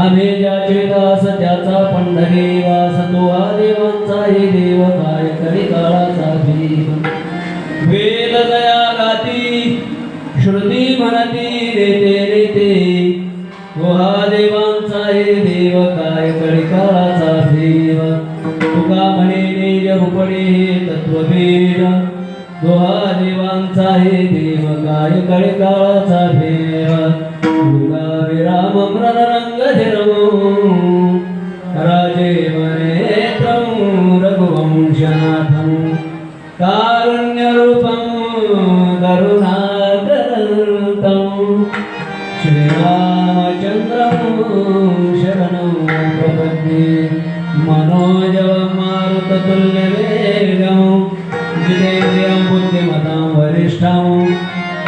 आम्ही ज्याचे दास त्याचा पंढरी वास तो आदेवांचा हे देव काय करी काळाचा भीम वेद दया गाती श्रुती म्हणती देते देते देवांचा हे देव काय करी काळाचा भीम तुका म्हणे निज उपडे तत्ववेद देवांचा हे देव काय करी काळाचा भीम विराम रंग राजे मनेत्रं रघुवंशनाथं कारुण्यरूपं करुणाकरं श्रीरामचन्द्रं शरणं प्रपद्ये मनोजवं मारुततुल्यवेगं जितेन्द्रियं बुद्धिमतां वरिष्ठं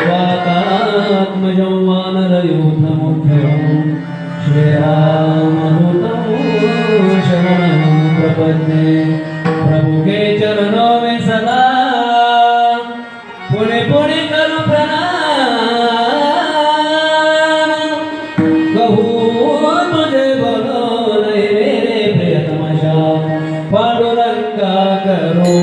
वातात्मजं वानरयूथमुख्यं श्रीरामदूतं शरणं प्रपद्ये प्रभु के चरणों में सदा पुणे पुणे करूं प्रणाम कहूँ तुझे बोलो नहीं मेरे प्रियतम श्याम पांडुरंगा करो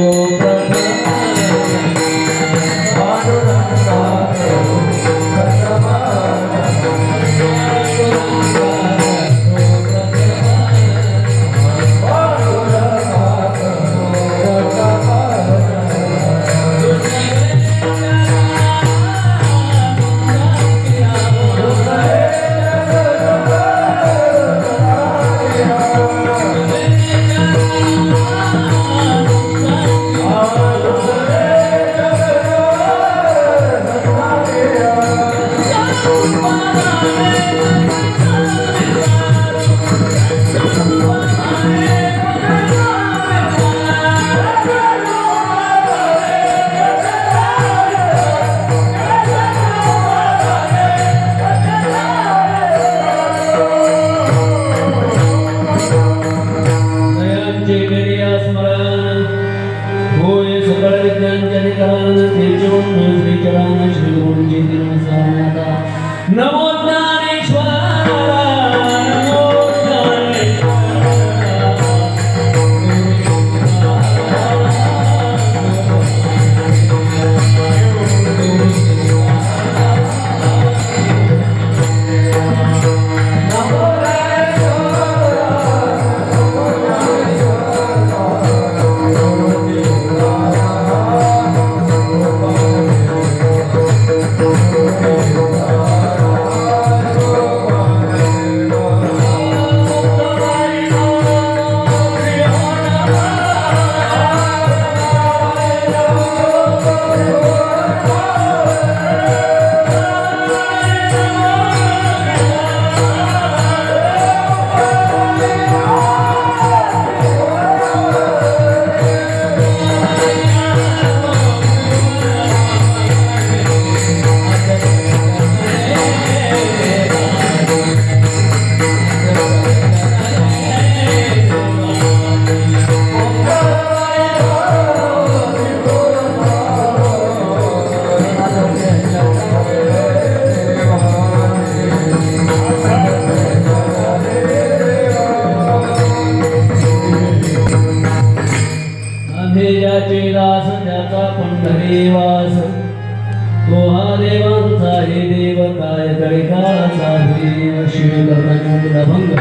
तो हा देवांचा हे देव काय कळिकाळाचा देव शिवे कर्णाचा भंग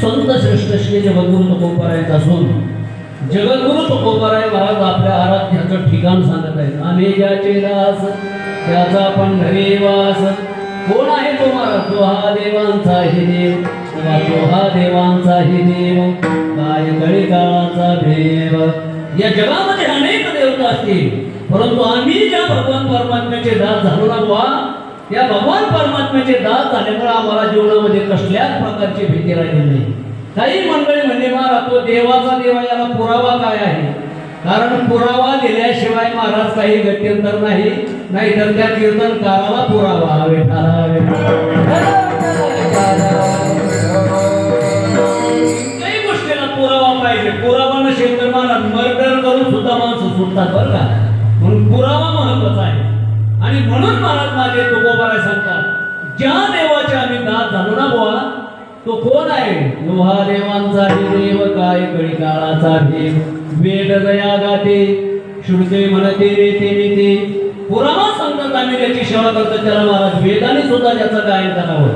संत श्रेष्ठ श्री जगद्गुरु तुकोबारायांचा असून जगद्गुरु तुकोबाराय महाराज आपल्या आराध्याचं ठिकाण सांगत आहेत. आम्ही ज्याचे दास त्याचा पंढरी वास. कोण आहे तो महाराज? तो हा देवांचा हे देव, तो हा देवांचा हे देव काय कळिकाळाचा देव. या जगामध्ये अनेक देवता असतील, परंतु आम्ही ज्या भगवान परमात्म्याचे दास झालो ना बुवा, त्या भगवान परमात्म्याचे दास झाल्यामुळे आम्हाला जीवनामध्ये कसल्याच प्रकारची भीती राहिली नाही. काही मंडळी म्हणले महाराज तो देवाचा देवा, याला पुरावा काय आहे? कारण पुरावा दिल्याशिवाय महाराज काही गत्यंतर नाही, नाहीतर त्या कीर्तनकाराला पुरावा हवे. काही गोष्टीला पुरावा पाहिजे. पुरावा नसेल तर महाराज मर्डर करून सुद्धा माणसं सुटतात बरं का. म्हणून पुरावा महत्वाचा आहे. आणि म्हणून महाराज माझे तुकोबाराय सांगतात, ज्या देवाचे आम्ही दास झालो ना बुवा, तो कोण आहे? लोहा देवांचा देव काय कळिकाळाचा देव. वेद दया गाते श्रुते म्हणते रीते नीते. पुरावा सांगतात आम्ही त्याची सेवा करतो त्याला महाराज वेदाने सुद्धा त्याचं गायन करावं.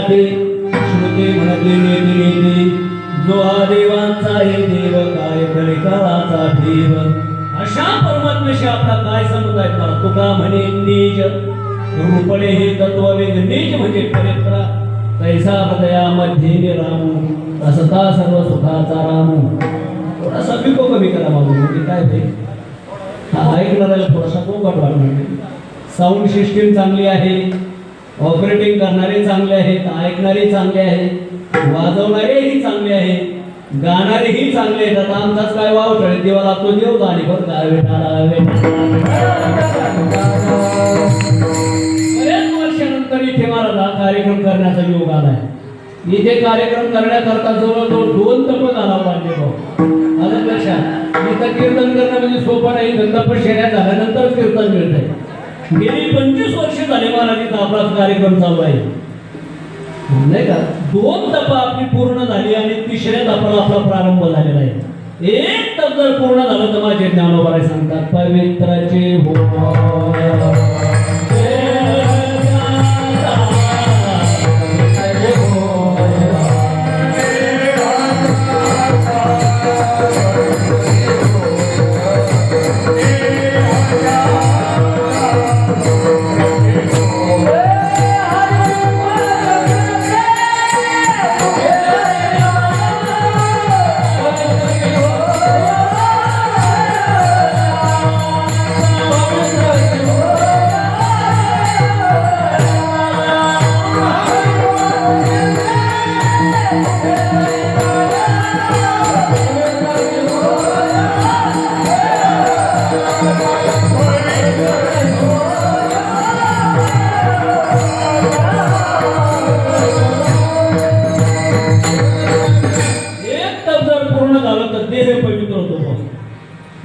श्रुती म्हणते नीती जो हा देवांचा हे देव काय कळिकाळाचा देव. अशा परमात्म्याशी आपला काय संबंध आहे? मला तुका म्हणे निज रूपणे हे तत्व वेग. निज म्हणजे पवित्र तैसा हृदयामध्ये रामू असता सर्व सुखाचा रामू. थोडासा बिको कमी करा बाबू. म्हणजे काय ते ऐकणाऱ्याला थोडासा कोकट वाटणार. साऊंड सिस्टीम चांगली आहे, ऑपरेटिंग करणारे चांगले आहेत, ऐकणारे चांगले आहेत, वाजवणारेही चांगले आहेत, गाणारेही चांगले आहेत. आता आमचाच काय वाव ठेळ देवाला तो देव गाणी बरं का. बऱ्याच वर्षानंतर इथे मला कार्यक्रम करण्याचा योग आलाय. इथे कार्यक्रम करण्याकरता जवळजवळ 2 तप घालावं लागले भाऊ. आलं लक्षात? इथं कीर्तन करणं म्हणजे सोपं नाही. तपश्चर्या झाल्यानंतर कीर्तन मिळतंय. गेली 25 वर्ष झाले महाराजीचा आपला कार्यक्रम चालू आहे नाही का. 2 तप आपली पूर्ण झाली आणि 3ऱ्या तपाला आपला प्रारंभ झालेला आहे. 1 तप जर पूर्ण झालं तर माझे ज्ञानोबाराय सांगतात पवित्राचे हो.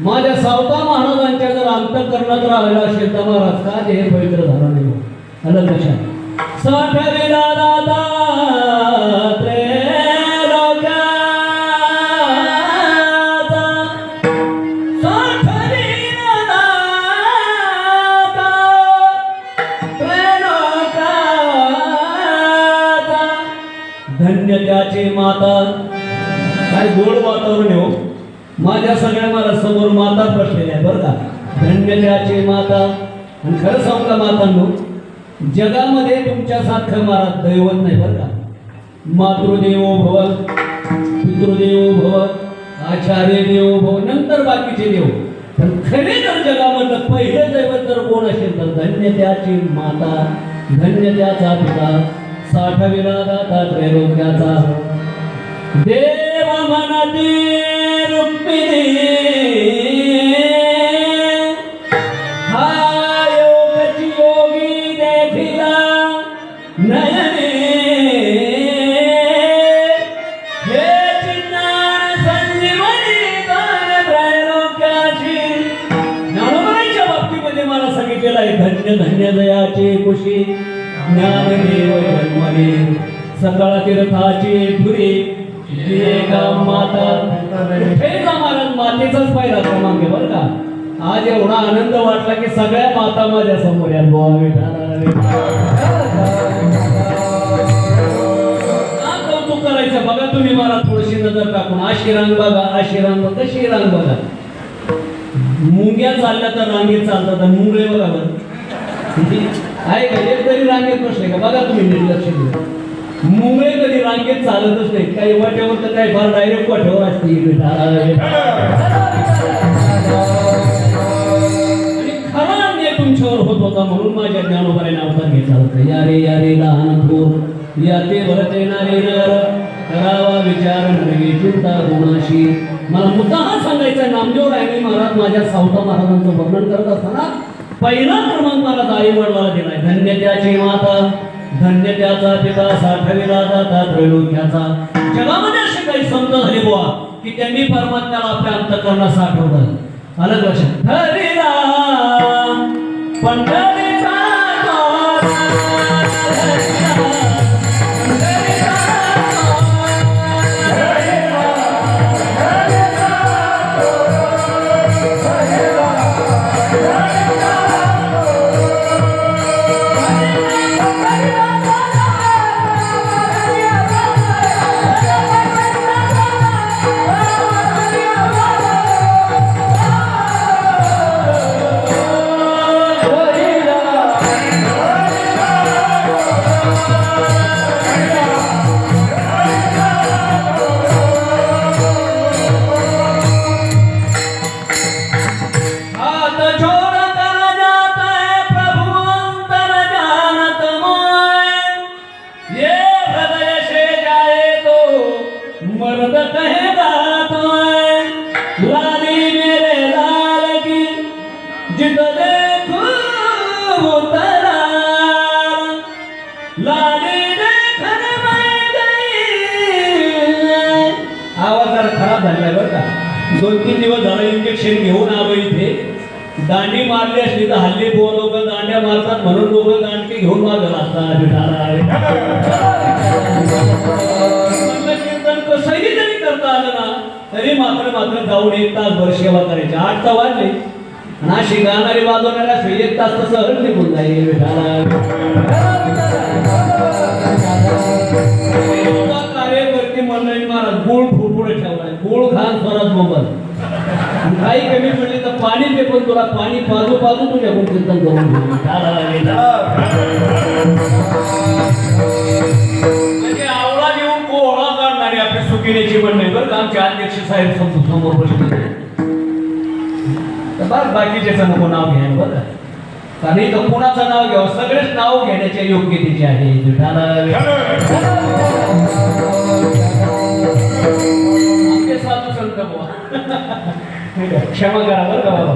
माझ्या सावता महाराजांच्या जर अंतःकरणात राहिला असेल तर महाराज का देह पवित्र झाला नाही. आलं लक्षात? साठविला दाता त्रैलोक्याचा, साठविला दाता त्रैलोक्याचा, धन्य त्याची माता. काय गोड वातावरण हो. माझ्या सगळ्या मला समोर माता बसलेल्या आहे बरं का. धन्य त्याची माता. आणि खरं सांगू का मातांनो, जगामध्ये तुमच्यासारखं महाराज दैवत नाही बरं का. मातृदेवो भव, पितृदेवो भव, आचार्य देवो भव, नंतर बाकीचे देव. पण खरे जर जगामधलं पहिलं दैवत जर कोण असेल तर धन्य त्याची माता, धन्य त्याचा पिता, साठविला दाता त्रैलोक्याचा. देव मनती रुक्मिणी हा योगची योगी देखिला नयने. हे चिन्नान संजीवनी दान त्रैलोक्याची. ज्ञानोबाईच्या बाबतीमध्ये मला सांगितलेलं आहे धन्य धन्य दयाचे कुशी ज्ञानदेव जन्मले सकळ तीर्थाची धुरी का माता. हे महाराज मातेचाच पहिला क्रमांक आहे बरं का. आज एवढा आनंद वाटला की सगळ्या माता माझ्या समोर या. कौतुक करायचं बघा तुम्ही मला थोडीशी नजर टाकून. अशी रांग बघा, अशी रांग बघा, कशी रांग बघा. मुंग्या चालल्या तर रांगेत चालतात आणि मुंगळे बघा बरं आहे का. एक तरी रांगेत बसले का बघा तुम्ही निर्लक्ष करून. मुंगळे कधी रांगेत चालतच नाही. काही वाट्यावर तर काही फार डायरेक्ट वाट्यावर असते. आणि खरा अन्याय तुमच्यावर होत होता म्हणून माझ्या ज्ञानोबाने अवतार घेतला होता. या रे लहान थोर या ते भरत येणारे नर करावा विचार नरवी चिंता गुणाशी. मला मुद्दा हा सांगायचा नामदेव रायनी महाराज माझ्या सावता महाराजांचं वर्णन करत असताना पहिला क्रमांक मला आई वडिलाला दिलाय. धन्य त्याची माता, धन्य त्याचा पिता, साठविला दाता त्रैलोक्याचा. जगामध्ये असे काही संत झाले बुवा की त्यांनी परमात्म्याला आपल्या अंतःकरणात साठवलं. अलग लक्षात हरिरा पंढरीचा दोन तीन दिवस झालं इंजेक्शन घेऊन आलो इथे. दांडी मारली असली तर हल्ली लोक दांड्या मारतात म्हणून लोक दांडके घेऊन मारत असतात. कीर्तन कसंही जरी करता आलं ना तरी मात्र जाऊन 1 तासभर सेवा करायची. 8 तर वाजले आणि अशी गाणारी वाजवणाऱ्या 1 तास तर सहज निघून जाईल. कार्यकर्ते मंडळी महाराज गुळ पुढे ठेवलाय. गुळ खान स्वराज मोबाईल काही कमी पडली तर पाणी दे पण तुला पाणी पाजू तुझ्याकडून कीर्तन करून म्हणजे आवळा देऊन कोहळा काढणारी आपली सुकिनेची मंडळी बरं का. आमचे अध्यक्ष साहेब समोर बसले बरं बाकीचे नको नाव घ्यायला बरं. कारण इथं कोणाचं नाव घ्यावं सगळेच नाव घेण्याच्या योग्यतेचे आहे. आमचे साधू संत क्षमा करा बरं का बाबा.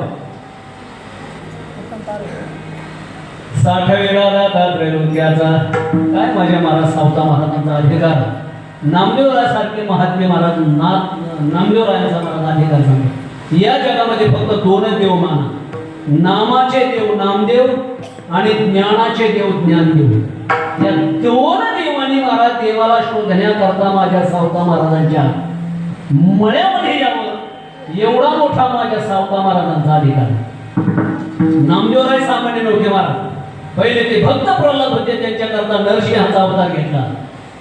साठविला दाता त्रैलोक्याचा. काय माझ्या महाराज सावता महाराजांचा अधिकार. नामदेवरायासारखे महात्मे महाराज नामदेवरायांचा महाराज अधिकार सांगतो. या जगामध्ये फक्त 2च देव माना. नामाचे देव नामदेव आणि ज्ञानाचे देव ज्ञानदेव. या 2 देवांनी महाराज देवाला शोधण्याकरता माझ्या सावता महाराजांच्या मळ्यामध्ये यावं एवढा मोठा माझ्या सावता महाराजांचा अधिकार. नामदेवराय सामान्य नव्हते महाराज. पहिले ते भक्त प्रल्हाद होते त्यांच्याकरता नरसिंहाचा अवतार घेतला.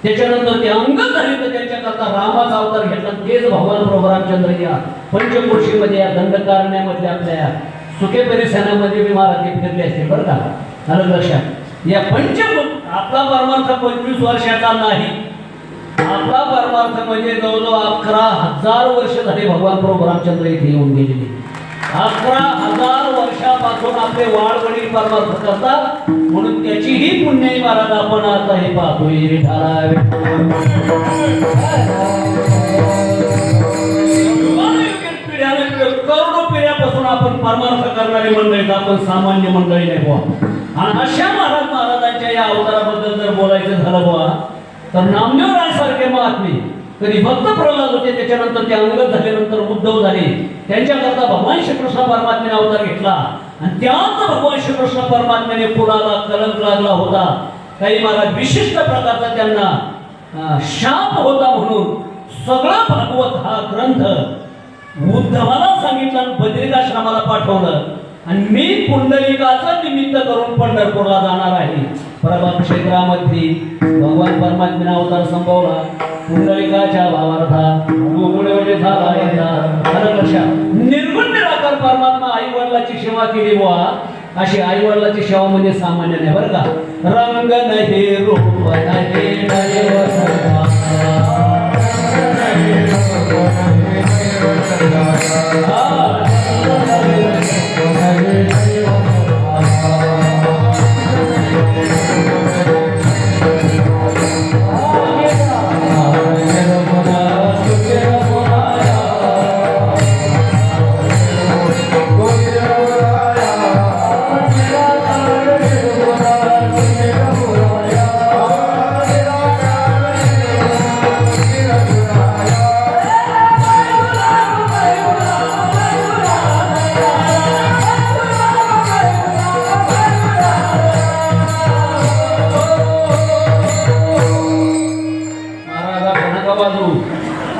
त्याच्यानंतर ते अंगत झाले तर त्यांच्याकरता रामाचा अवतार घेतला. तेच भगवान प्रभू रामचंद्र या पंचकोशीमध्ये या दंडकारण्यामध्ये आपल्या सुखे परिसरामध्ये मी महाराज फिरले असते बरं का. आलं लक्षात. या आपला परमार्थ 25 वर्षाचा नाही. आपला परमार्थ म्हणजे जवळजवळ 11,000 वर्ष झाले भगवान प्रभू रामचंद्र इथे येऊन गेलेले. 11,000 वर्षापासून आपले वाडवडील परमार्थ करतात. म्हणून त्याचीही पुण्याई महाराज आपण आता हे पाहतोय. करोडो पिढ्यापासून आपण परमार्थ करणारी मंडळी, आपण सामान्य मंडळी नाही बुवा. आणि अशा महाराजांच्या या अवताराबद्दल जर बोलायचं झालं बुवा तर नामदेव रायसारखे महात्मे कधी भक्त प्रल्हाद होते, त्याच्यानंतर ते अंगत झाल्यानंतर उद्धव झाले. त्यांच्याकरता भगवान श्रीकृष्ण परमात्म्याने अवतार घेतला. आणि त्याच भगवान श्रीकृष्ण परमात्म्याने कुणाला कलंक लागला होता, काही महाराज विशिष्ट प्रकारचा त्यांना शाप होता. म्हणून सगळा भागवत हा ग्रंथ उद्धवाला सांगितलं आणि बद्रिकाश्रमाला पाठवलं. आणि मी पुंडलिकाचं निमित्त करून पंढरपूरला जाणार आहे. प्रभात क्षेत्रामध्ये भगवान परमात्म्याने अवतार संभवला. पुंडलिकाच्या भावार्था निर्गुण निराकार परमात्मा आई वडिलाची सेवा केली बुवा. अशी आई वडिलाची सेवा म्हणजे सामान्य नाही बरं का. रंग नाही रूप नाही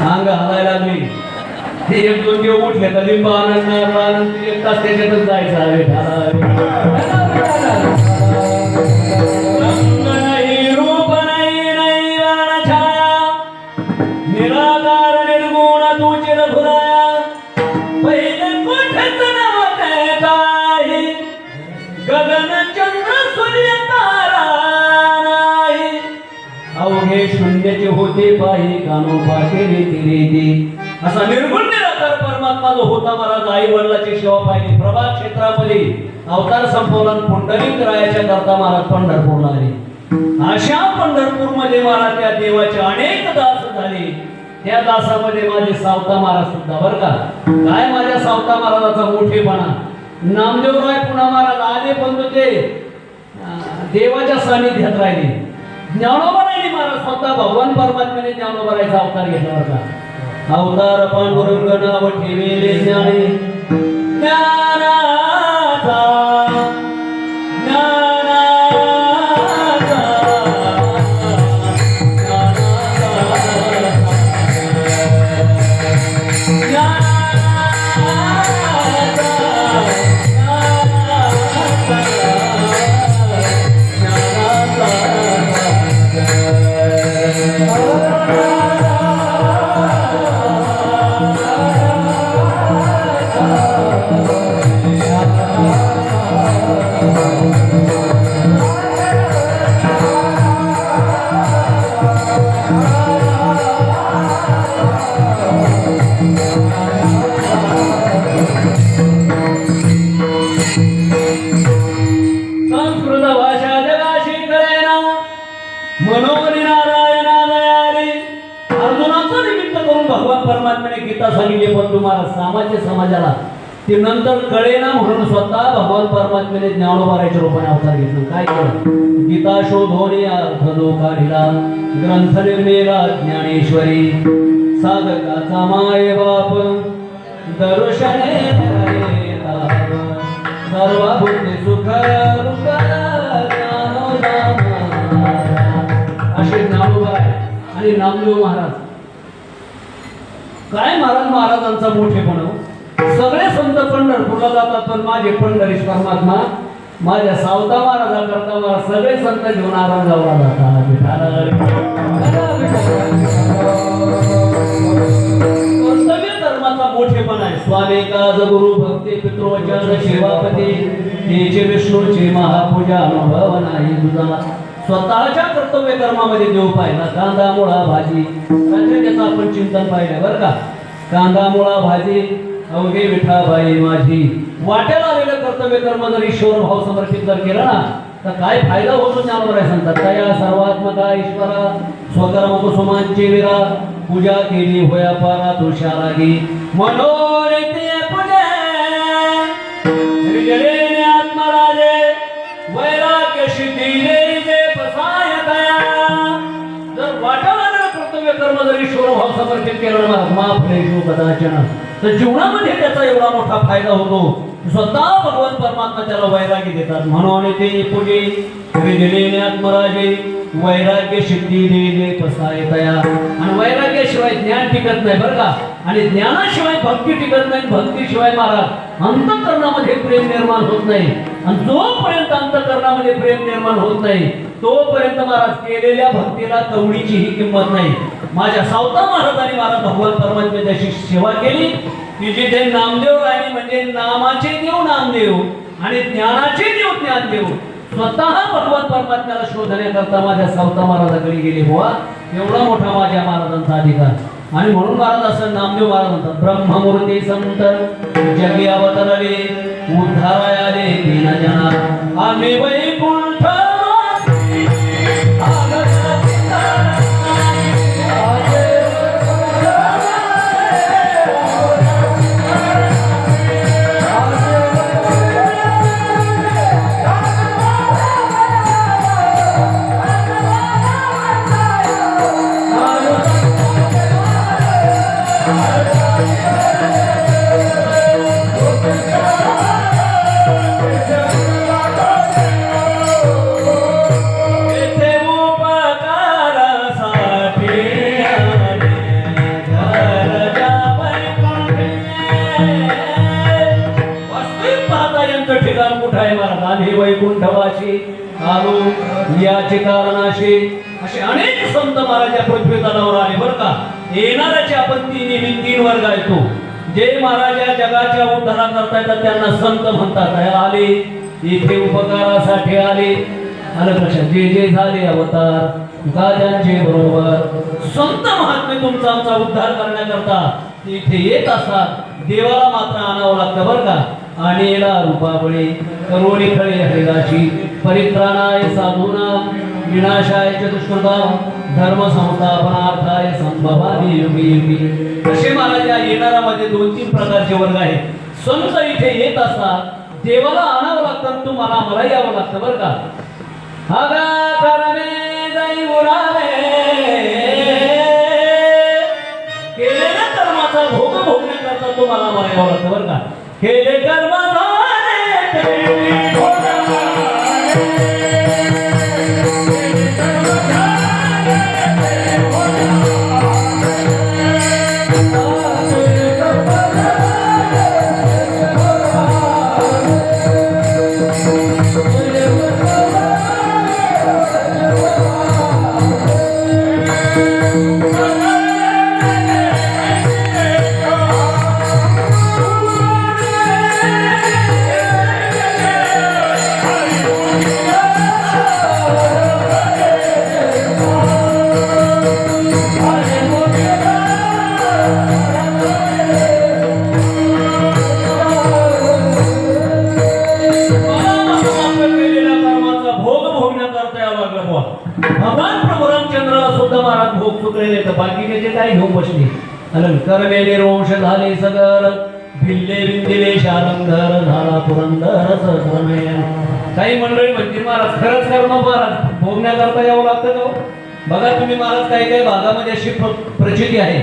अंग हलायला लागली. ते एक दोन दिवस उठले तर लिंब आनंद एक तास त्याच्यातच जायचा. रूप नाही नाही छाया निराकार निर्गुण तुझे रघुराया. पहिले कुठेच नव्हते काही गगन चंद्र सूर्य तारा नाही. अवघे शून्याचे होते पाही कानो पाटे रे. असा निर्गुण निराकार परमात्मा जो होता महाराज आई वडिलाची सेवा पाहिली. प्रभात क्षेत्रामध्ये अवतार संपवला. पुंडलिक रायाच्या करता महाराज पंढरपूरला आले. अशा पंढरपूरमध्ये महाराज त्या देवाचे अनेक दास झाले. त्या दासामध्ये माझे सावता महाराज सुद्धा बरं का. काय माझ्या सावता महाराजाचा मोठेपणा. नामदेवराय पुन्हा महाराज आले पण ते देवाच्या सानिध्यात राहिले. ज्ञानोबरायने महाराज स्वतः भगवान परमात्म्याने ज्ञानोबरायचा अवतार घेतला होता. अवतार पांडुरंग नाव ठेविले ज्ञाने ज्ञानाचा सामान्य समाजाला ते नंतर कळेना म्हणून स्वतः भगवान परमात्म्याने ज्ञानोबरायच्या रूपाने अवतार घेतला. काय केलं. गीता शोधोनी अर्थ लोकाढिला ग्रंथ निर्मेला ज्ञानेश्वरी साधकाचा माय बाप दर्शने सर्वभूते सुख रूप असे ज्ञानोबराय आणि नामदेव महाराज. काय महाराज महाराजांचा मोठेपणा. सगळे संत पंढरपूरला जातात पण माझे पंढरीश परमात्मा माझ्या सावता महाराजा करता मला सगळे संत घेऊन आराम जावला जातात. कर्तव्य धर्माचा मोठेपणा आहे. स्वामी काज गुरु भक्ती पितृवचन सेवापती तेचे विष्णूचे महापूजा अनुभव नाही तुझा. स्वतःच्या कर्तव्य कर्मामध्ये देव पाहिला. कांदा मुळा भाजी त्याचं आपण चिंतन पाहिलं बरं का. कांदा मुळा भाजी अवघे विठाबाई माझी. वाट्याला आलेलं कर्तव्य कर्म जर ईश्वर भाव समर्पित जर केलं ना तर काय फायदा होतो ज्ञानोबर आहे सांगतात. तया सर्वात्मका ईश्वरा स्वकर्म कुसुमांची विरा पूजा केली होया पारा तुषारागी मनोरते पूजे हृदयेने आत्मराजे वैराग्य सिद्धी जे पसाय दया. जर वाटाला कर्तव्य कर्म जर ईश्वर भाव समर्पित केलं ना माफ लेशो कदाचन तर जीवनामध्ये त्याचा एवढा मोठा फायदा होतो. स्वतः भगवान परमात्मा त्याला वैराग्य देतात. म्हणून ते पूजे हृदयेने आत्मराजे वैराग्य सिद्धी दे पसाय तया. आणि वैराग्याशिवाय ज्ञान टिकत नाही बरं का. आणि ज्ञानाशिवाय भक्ती टिकत नाही. भक्तीशिवाय महाराज अंतःकरणामध्ये प्रेम निर्माण होत नाही. आणि जोपर्यंत अंतःकरणामध्ये प्रेम निर्माण होत नाही तोपर्यंत महाराज केलेल्या भक्तीला कवडीचीही किंमत नाही. माझ्या सावता महाराजांनी महाराज भगवान परमात्म्याची सेवा केली. तिचे ते नामदेव राणी म्हणजे नामाचे देव नामदेव आणि ज्ञानाचे देव ज्ञानदेव स्वतः भगवान परमात्म्याला शोधण्याकरता माझ्या सावता महाराजाकडे गेले. बुवा एवढा मोठा माझ्या महाराजांचा अधिकार. आणि म्हणून महाराज असं नामदेव महाराज म्हणतात ब्रह्ममूर्ती संत जगी अवतरले उद्धाराय आले दीन जना आम्ही वैकुंठ वैकुंठवाशी आलो याचे कारणाशी असे अनेक संत महाराज या पृथ्वी तलावर आले बरं का. येणाऱ्याचे आपण तीन वर्ग येतो. जे महाराज या जगाच्या उद्धारा करता येतात त्यांना संत म्हणतात. आले इथे उपकारासाठी आले. आलं लक्षात. जे जे झाले अवतार गाद्यांचे बरोबर संत महात्मे तुमचा आमचा उद्धार करण्याकरता इथे येत असतात. देवाला मात्र आणावं लागतं बरं का. आणि रूपाबळी करोडी खळे हरिदाशी परित्राणाय साधूना विनाशाय चतुष्कृता धर्म संस्थापनार्थाय संभवामी युगी युगी. असे महाराज या येणारामध्ये 2-3 प्रकारचे वर्ग आहेत. संत इथे येत असतात. देवाला आणावं लागतं. तुम्हाला मला यावं लागतं बरं का. हागा करणे जाई उराले केलेल्या कर्माचा भोग भोगण्याकरता तुम्हाला मला यावं लागतं बरं का. केले कर्म भगवान प्रभू रामचंद्राला सुद्धा महाराज भोग चुकलेले तर बाकीचे जे काय घेऊन बसले. कर्मेले रोष झाले सगर भिल्ले विंदिले शारंगर झाला पुरंदर सहस्रमेन. काही मंडळी म्हणतील महाराज खरंच कर्म महाराज भोगण्याकरता यावं लागतं का. बघा तुम्ही महाराज काही काही भागामध्ये अशी प्रचिती आहे.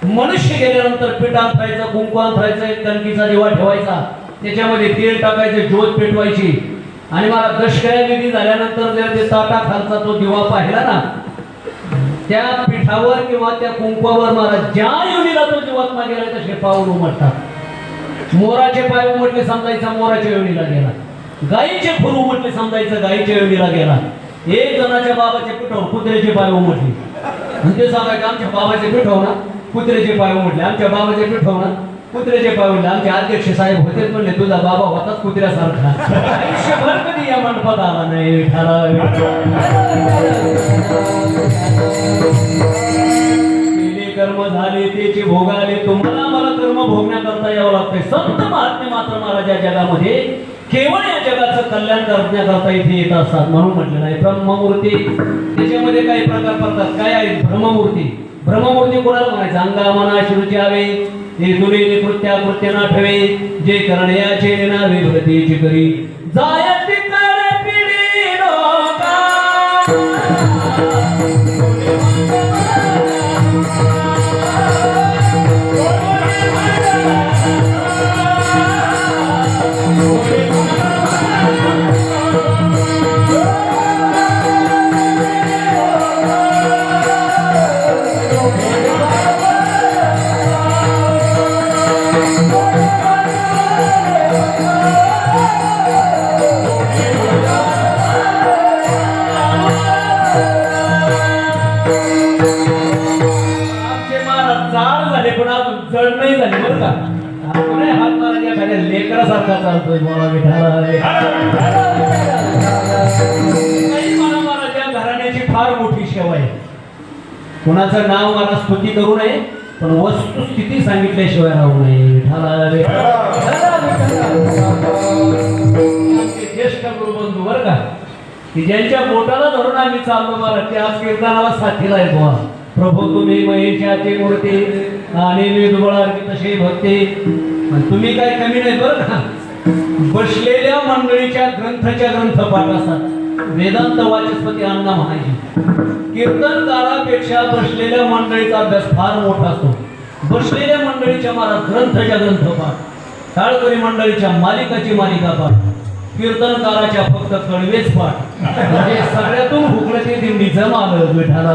मनुष्य गेल्यानंतर पीठ अंथरायचं कुंकू अंथरायचं कणकीचा दिवा ठेवायचा त्याच्यामध्ये तेल टाकायचं ज्योत पेटवायची आणि मला दशक्रिया विधी झाल्यानंतर जर ते ताटा खालचा तो दिवा पाहिला ना त्या पिठावर किंवा त्या कुंकवावर महाराज ज्या योनीला तो जीवात्मा गेला तसे पाऊल उमटतात. मोराचे पाय उमटले समजायचा मोराच्या योनीला गेला. गायीचे खुर उमटले समजायचं गायीच्या योनीला गेला. एक जणाच्या बाबाच्या पिठावर कुत्र्याचे पाय उमटले आणि ते सांगायचं आमच्या बाबाचे पीठ हो ना कुत्र्याचे पाय म्हटले, आमच्या बाबाचे पीठ हो ना कुत्र्याचे पाय म्हणले. आमचे अध्यक्ष साहेब होतेच म्हणले तुझा बाबा होताच कुत्र्यासारखा. आयुष्यभर कधी या मंडपात आला नाही. केले कर्म झाले त्याचे भोगाले, तुम्हाला मला कर्म भोगण्याकरता यावं लागतंय. संत महात्मे मात्र महाराज या जगामध्ये केवळ या जगाचं कल्याण करण्याकरता इथे येत असतात. म्हणून म्हटलेलं आहे ब्रह्ममूर्ती. त्याच्यामध्ये काही प्रकार पडतात. काय आहे ब्रह्ममूर्ती? ब्रह्ममूर्ती कोणाला म्हणायचं? अंगा मना शिरुची आवे हे तुले कृत्या कृत्य ना ठेवे, जे करण्याचे नावे व्रतीची करी जायती करे पिढी लोका. जड नाही झाले बरं का. हात मारायच्या एखाद्या लेकरासारखा चालतोय मला महाराज घराण्याची फार मोठी सेवा आहे. कुणाचं नाव मला स्तुती करू नये पण वस्तुस्थिती सांगितल्याशिवाय राहू नये. ज्येष्ठ गुरुबंधू बरं का की ज्यांच्या बोटाला धरून आम्ही चाललो मला ते आज कीर्तनाला साथीला आहे. बुवा प्रभू तुम्ही महेशाची मूर्ती आणि मी दुबळा तसे भक्ती. तुम्ही काय कमी नाही बरं का. बसलेल्या मंडळीच्या ग्रंथाच्या ग्रंथपाठ असतात. वेदांत वाचस्पती अण्णा म्हणायची कीर्तनकारापेक्षा बसलेल्या मंडळीचा अभ्यास फार मोठा असतो. बसलेल्या मंडळीच्या महाराज ग्रंथाच्या ग्रंथपाठ, टाळकरी मंडळीच्या मालिकाची मालिका पाठ, कीर्तनकाराच्या फक्त कडवेच पाठ. म्हणजे सगळ्यातून हुकल्याची दिंडी जमालं विठाला.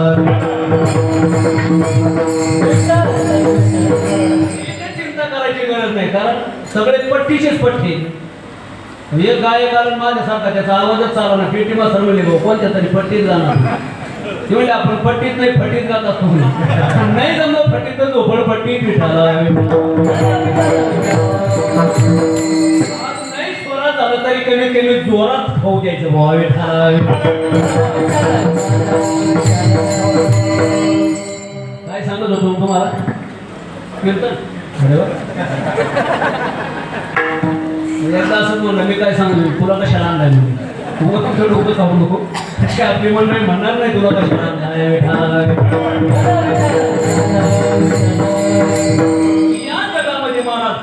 चिंता करायची गरज नाही कारण सगळे पट्टीचेच पट्टी. एक गायक आला माझ्यासारखा त्याचा आवाजच चालला ना पेटीमा सरवले भाऊ कोणत्या तरी पट्टीत जाणार. ते म्हणजे आपण पट्टीत नाही फटीत जात असतो नाही जमलं फटीतच झोपडपट्टी विठाला. झालं तरी कमी कमी जोरात खाऊ द्यायचं भावा विठाला. काय सांगत होतो तुम्हाला कीर्तन एकदा असं म्हणलं मी काय सांगू तुला कशाला आणलाय म्हणून तुला तुमचं डोकं सांगू नको. अशी आपली मंडळी म्हणणार नाही तुला कशाला आणलाय विठाला.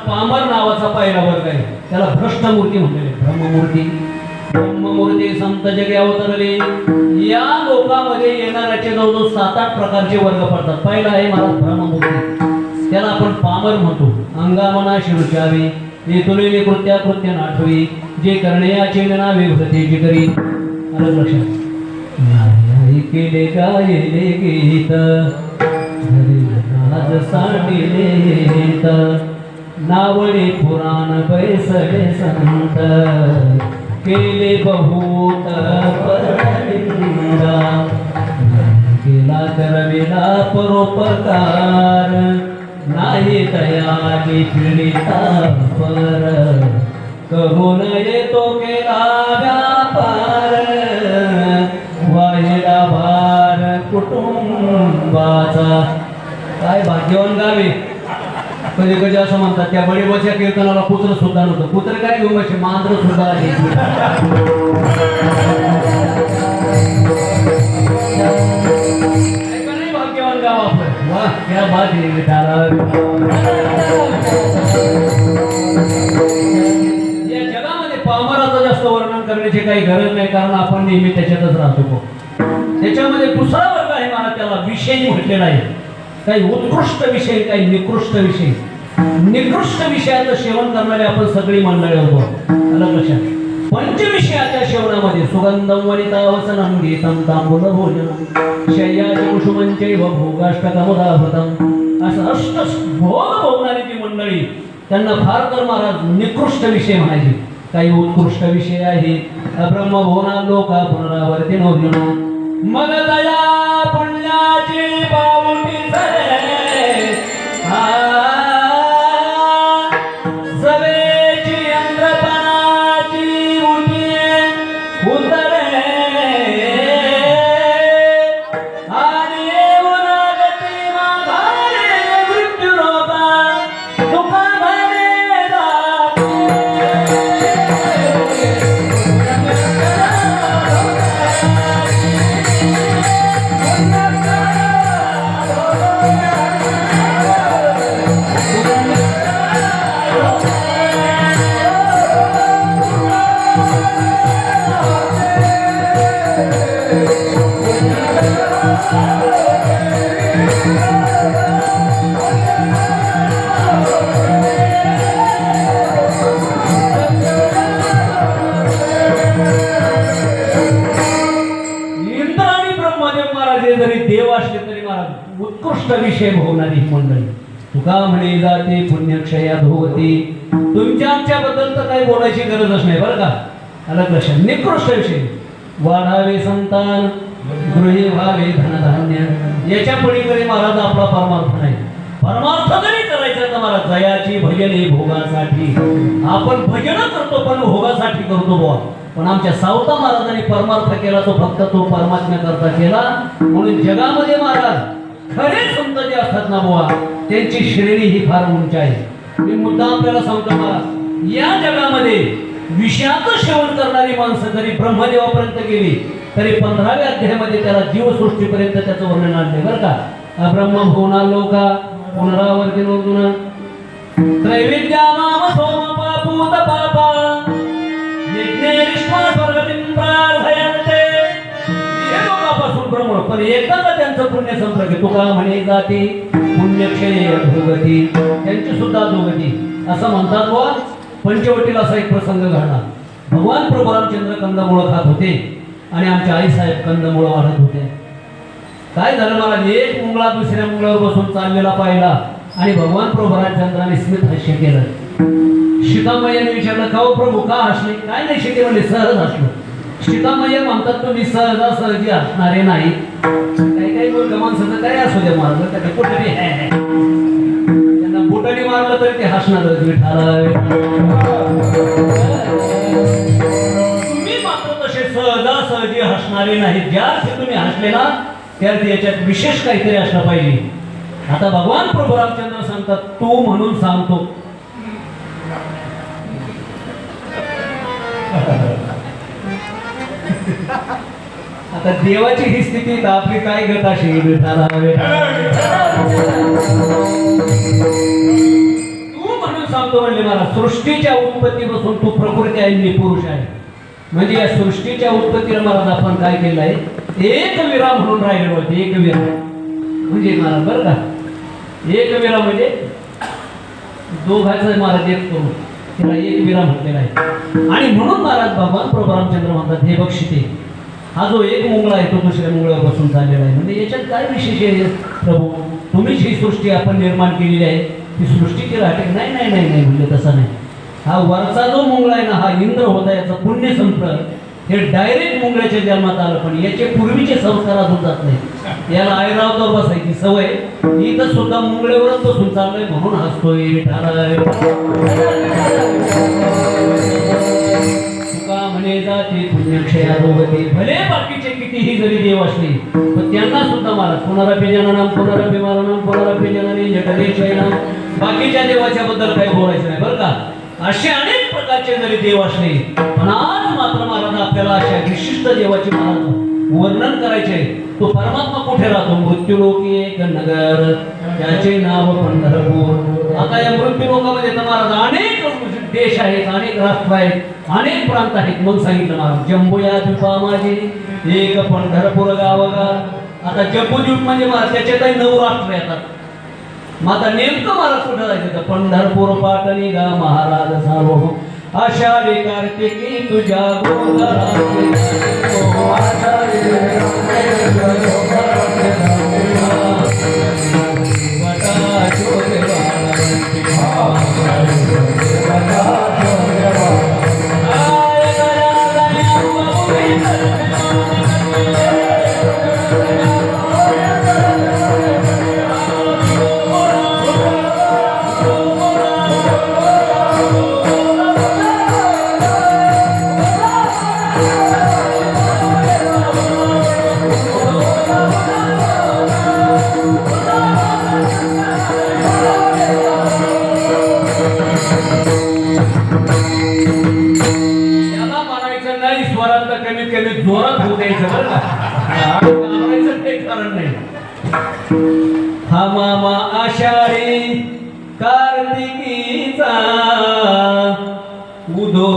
पामर नावाचा पायरा वर्ग आहे त्याला भ्रष्टमूर्ती म्हणलेले. ब्रह्ममूर्ती ब्रह्ममूर्ती संत जगे अवतरले. या लोकांमध्ये येणाऱ्याचे जवळजवळ 7-8 प्रकारचे वर्ग पडतात. पहिला आहे महाराज ब्रह्ममूर्ती, त्याला आपण पामर म्हणतो. अंगामना शिरुचावी हे तुले कृत्या कृत्य नाठवी, जे करण्याचे नावे व्रतीची करी. अलग लक्षात केले गायले गीत राज साठिले नावडे पुराण बैसले संत केले बहुत परनिंदा. केला करविला परोपकार नाही तयारी पीडिता पर करून येतो केला व्यापार. वाहिला भार कुटुंबाचा. काय भाग्यवान गावे. कधी कधी असं म्हणतात त्या बळीबाच्या कीर्तनाला कुत्र सुद्धा नव्हतं. कुत्र काय घेऊन बसे मांजर सुद्धा आले. भाग्यवान गाव आपलं. वा क्या बात या जगामध्ये पामराचं जास्त वर्णन करण्याची काही गरज नाही कारण आपण नेहमी त्याच्यातच राहतो. त्याच्यामध्ये दुसरा वर्ग आहे मला त्याला विषय म्हटलेला आहे. काही उत्कृष्ट विषय काही निकृष्ट विषय. निकृष्ट विषयाचं सेवन करणारे आपण सगळी मंडळी होतो. अलग लक्षात. पंचविषयाच्या सेवनामध्ये सुगंधम वनिता वसनं गीतं तांबूल भोजनं शय्याच कुसुमंचैव भोगाष्टकमुदाहृतम्. असं अष्ट भोग भोगणारी जी मंडळी त्यांना फार तर महाराज निकृष्ट विषय म्हणायचे. काही उत्कृष्ट विषय आहे. ब्रह्मभुवना लोका पुनरावर्ती नवजुन मग दया पुण्याची पावटी सरे सवेची अंधपणाची उठी उतरे आणि येऊन गती माघारे मृत्यू रोगा तुका घरे जाते जरी देव असले तरी महाराज उत्कृष्ट विषय भोगणारी मंडळी तुका म्हणे जाते पुण्यक्षया धोवती. तुमच्या आमच्याबद्दल तर काही बोलायची गरजच नाही बरं का. अलग लक्षात निकृष्ट विषय वाढावे संतान गृहे व्हावे धनधान्य याच्या पलीकडे महाराज आपला परमार्थ नाही. परमार्थ जरी करायचा तर महाराज जयाची भजने भोगासाठी आपण भजन करतो पण भोगासाठी करतो बुवा. पण आमच्या सावता महाराजांनी परमार्थ केला तो फक्त तो परमात्म्या करता केला. म्हणून जगामध्ये महाराज खरे संत जे असतात ना बुवा त्यांची श्रेणी ही फार उंच आहे. मी मुद्दा आपल्याला सांगतो महाराज या जगामध्ये विषयाचं सेवन करणारी माणसं जरी ब्रह्मदेवापर्यंत गेली तरी 15व्या अध्यायामध्ये त्याला जीवसृष्टीपर्यंत त्याचं वर्णन आणले बरं का. ब्रह्म भुवना लोका पुनरावर्तिनोर्जुन त्रैविद्यामाम सोम पापूत पापा यज्ञेरिष्मा स्वर्गतिं प्रार्थयन्ते. हे लोकांपासून ब्रह्म पण एकदा त्यांचं पुण्य संपर्क तुका म्हणे जाते पुण्यक्षय धोगती त्यांची सुद्धा धोगती असं म्हणतात व पंचवटीला असा एक प्रसंग घडला. भगवान प्रभू रामचंद्र कंदमुळं खात होते आणि आमच्या आईसाहेब कंदमुळं वाढत होते. काय झालं मला एक मुंगळा दुसऱ्या मुंगळावर बसून चाललेला पाहिला आणि भगवान प्रभू रामचंद्राने स्मित हास्य केलं. सीतामय्याने विचारलं का प्रभू का हसले. काय नाही शिके म्हणले सहज हसलो. सीतामय्या म्हणतात तुम्ही सहजासहजी हसणारे नाही. काही काही गोष्ट माणसाचं काय असू द्या महाराज त्याच्या कुठे त्यांना बुटाने मारलं तरी ते हसणारच. तुम्ही मात्र तसे सहजासहजी हसणारे नाही. ज्या तुम्ही हसले ना त्यात याच्यात विशेष काहीतरी असलं पाहिजे. आता भगवान प्रभू रामचंद्र सांगतात तू म्हणून सांगतो. आता देवाची ही स्थिती आपली काय गत अशी तू म्हणून सांगतो म्हणले मला सृष्टीच्या उत्पत्तीपासून तू प्रकृती आहे पुरुष आहे. म्हणजे या सृष्टीच्या उत्पत्तीला महाराज आपण काय केलं आहे एक विरा म्हणून राहिलेलो होते. एक विरा म्हणजे महाराज बरं का एक विरा म्हणजे दोघांचं महाराज एक करून त्याला एक विरा म्हटलेला आहे. आणि म्हणून महाराज भगवान प्रभू रामचंद्र म्हणतात हे बक्षिते हा जो एक मुंगळा आहे तो दुसऱ्या मुंगळ्यावर बसून चाललेला आहे. म्हणजे याच्यात काय विशेष आहे प्रभू तुम्हीच ही सृष्टी आपण निर्माण केलेली आहे ती सृष्टीची राहते. नाही नाही नाही नाही म्हणले तसं नाही. हा वरचा जो मुंगळा आहे ना हा इंद्र होता याचा पुण्य संप्रदाय हे डायरेक्ट मुंगळ्याच्या जन्मात आलं पण याचे पूर्वीचे संस्कार अजून जात नाही. याला आयरावतावर बसायची सवय इथं सुद्धा मुंगळ्यावरच बसून चाललंय म्हणून हसतोय. तुका म्हणे जाते पुण्यक्षया रोगते. भले बाकीचे कितीही जरी देव असले पण त्यांना सुद्धा मला पुनरपि जननम पुनरपि मरणम पुनरपि जननी जठरे शयनम बाकीच्या देवाच्या बद्दल काही बोलायचं नाही बरं का. असे अनेक प्रकारचे जरी देव असले पण आज मात्र महाराज आपल्याला अशा विशिष्ट देवाचे महाराज वर्णन करायचे. तो परमात्मा कुठे राहतो मृत्यूलोकी एक नगर त्याचे नाव पंढरपूर. आता या मृत्यूलोकामध्ये तर महाराज अनेक देश आहेत अनेक राष्ट्र आहेत अनेक प्रांत आहेत. मग सांगितलं महाराज जम्बूया द्वीपा माझे एक पंढरपूर गावगा. आता जम्बूद्वीप म्हणजे महाराज त्याच्यातही 9 राष्ट्र येतात. मग आता नेमकं मला कुठं जायचं तर पंढरपूर पाटणी गा महाराज सार्वभौम आषाढी कार्तिकी तुझ्या कमीत कमी जोरात होऊ द्यायचं बरं का. घाबरायचं काही कारण नाही. हा मामा आषाढी कार्तिकीचा उदो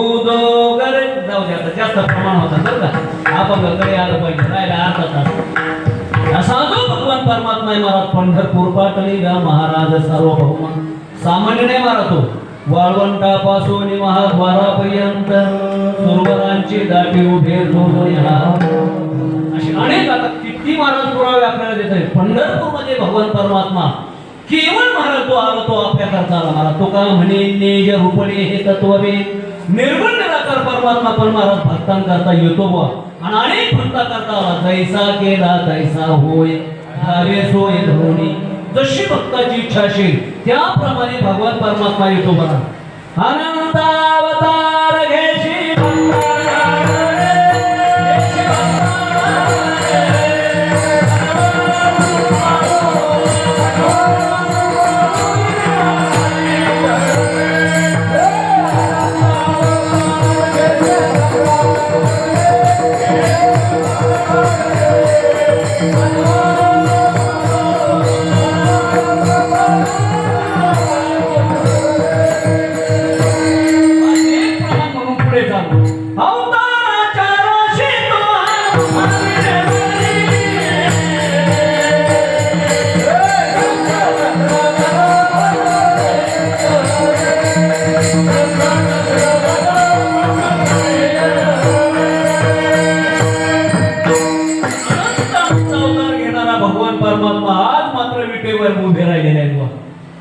उदो गर जाऊ द्या आता जास्त प्रमाण होतं बरं का. आपण घरी आलं पाहिजे राहिला अर्धा तास. असा जो भगवान परमात्मा आहे महाराज पंढरपूर पाटणी गा महाराज सार्वभौम सामान्य नाही महाराज तो. वाळवंटापासून महाद्वारापर्यंत सुरवरांची दाटी उभे अशी अनेक आता किती महाराज पुरावे आपल्याला देत आहे. पंढरपूर मध्ये भगवान परमात्मा केवळ महाराज तो आला तो आपल्या करता आला महाराज. तो का म्हणे नेज रूपणे हे तत्ववे निर्गुण निराकार परमात्मा पण महाराज भक्तांकरता येतो बुवा. आणि अनेक भक्ता करता आला. जैसा केला तैसा होय धावे सोय धोनी. जशी भक्ताची इच्छा असेल त्याप्रमाणे भगवान परमात्मा येतो बघा. अनंत अवतार घेशी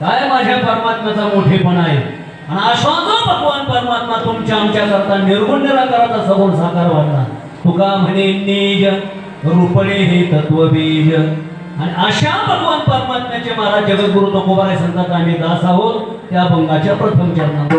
काय माझ्या परमात्म्याचा मोठेपणा आहे. आणि असा जो भगवान परमात्मा तुमच्या आमच्या करता निर्गुण निराकाराचा सगुण साकार वाटला. तुका म्हणे निज रूपणे हे तत्वबीज. आणि अशा भगवान परमात्म्याचे महाराज जगद्गुरु तुकोबाराय संतात आम्ही दास आहोत. त्या भंगाच्या प्रथम चरणात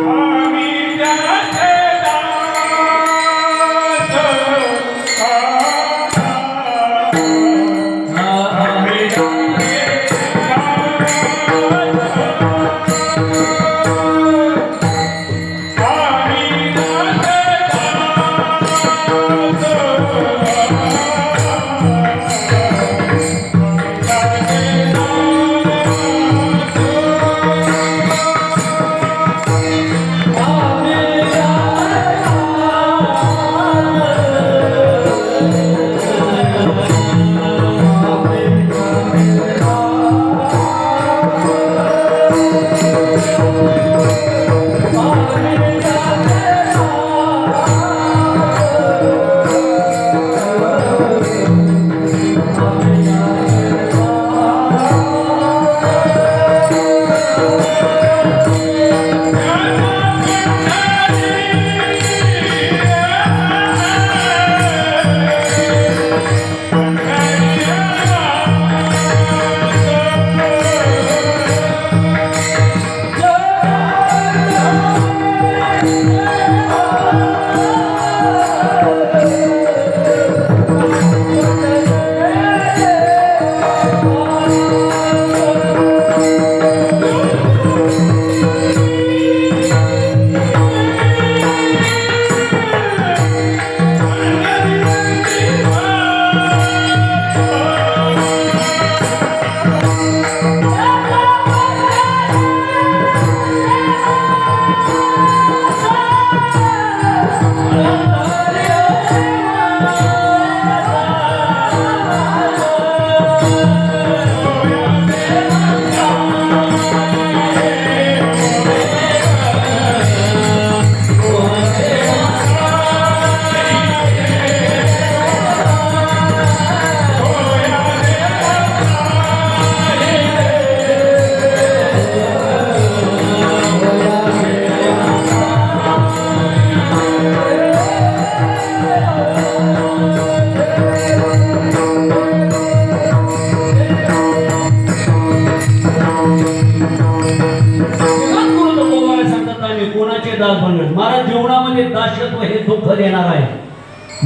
महाराज जीवनामध्ये दास्यत्व हे दुःख देणार आहे.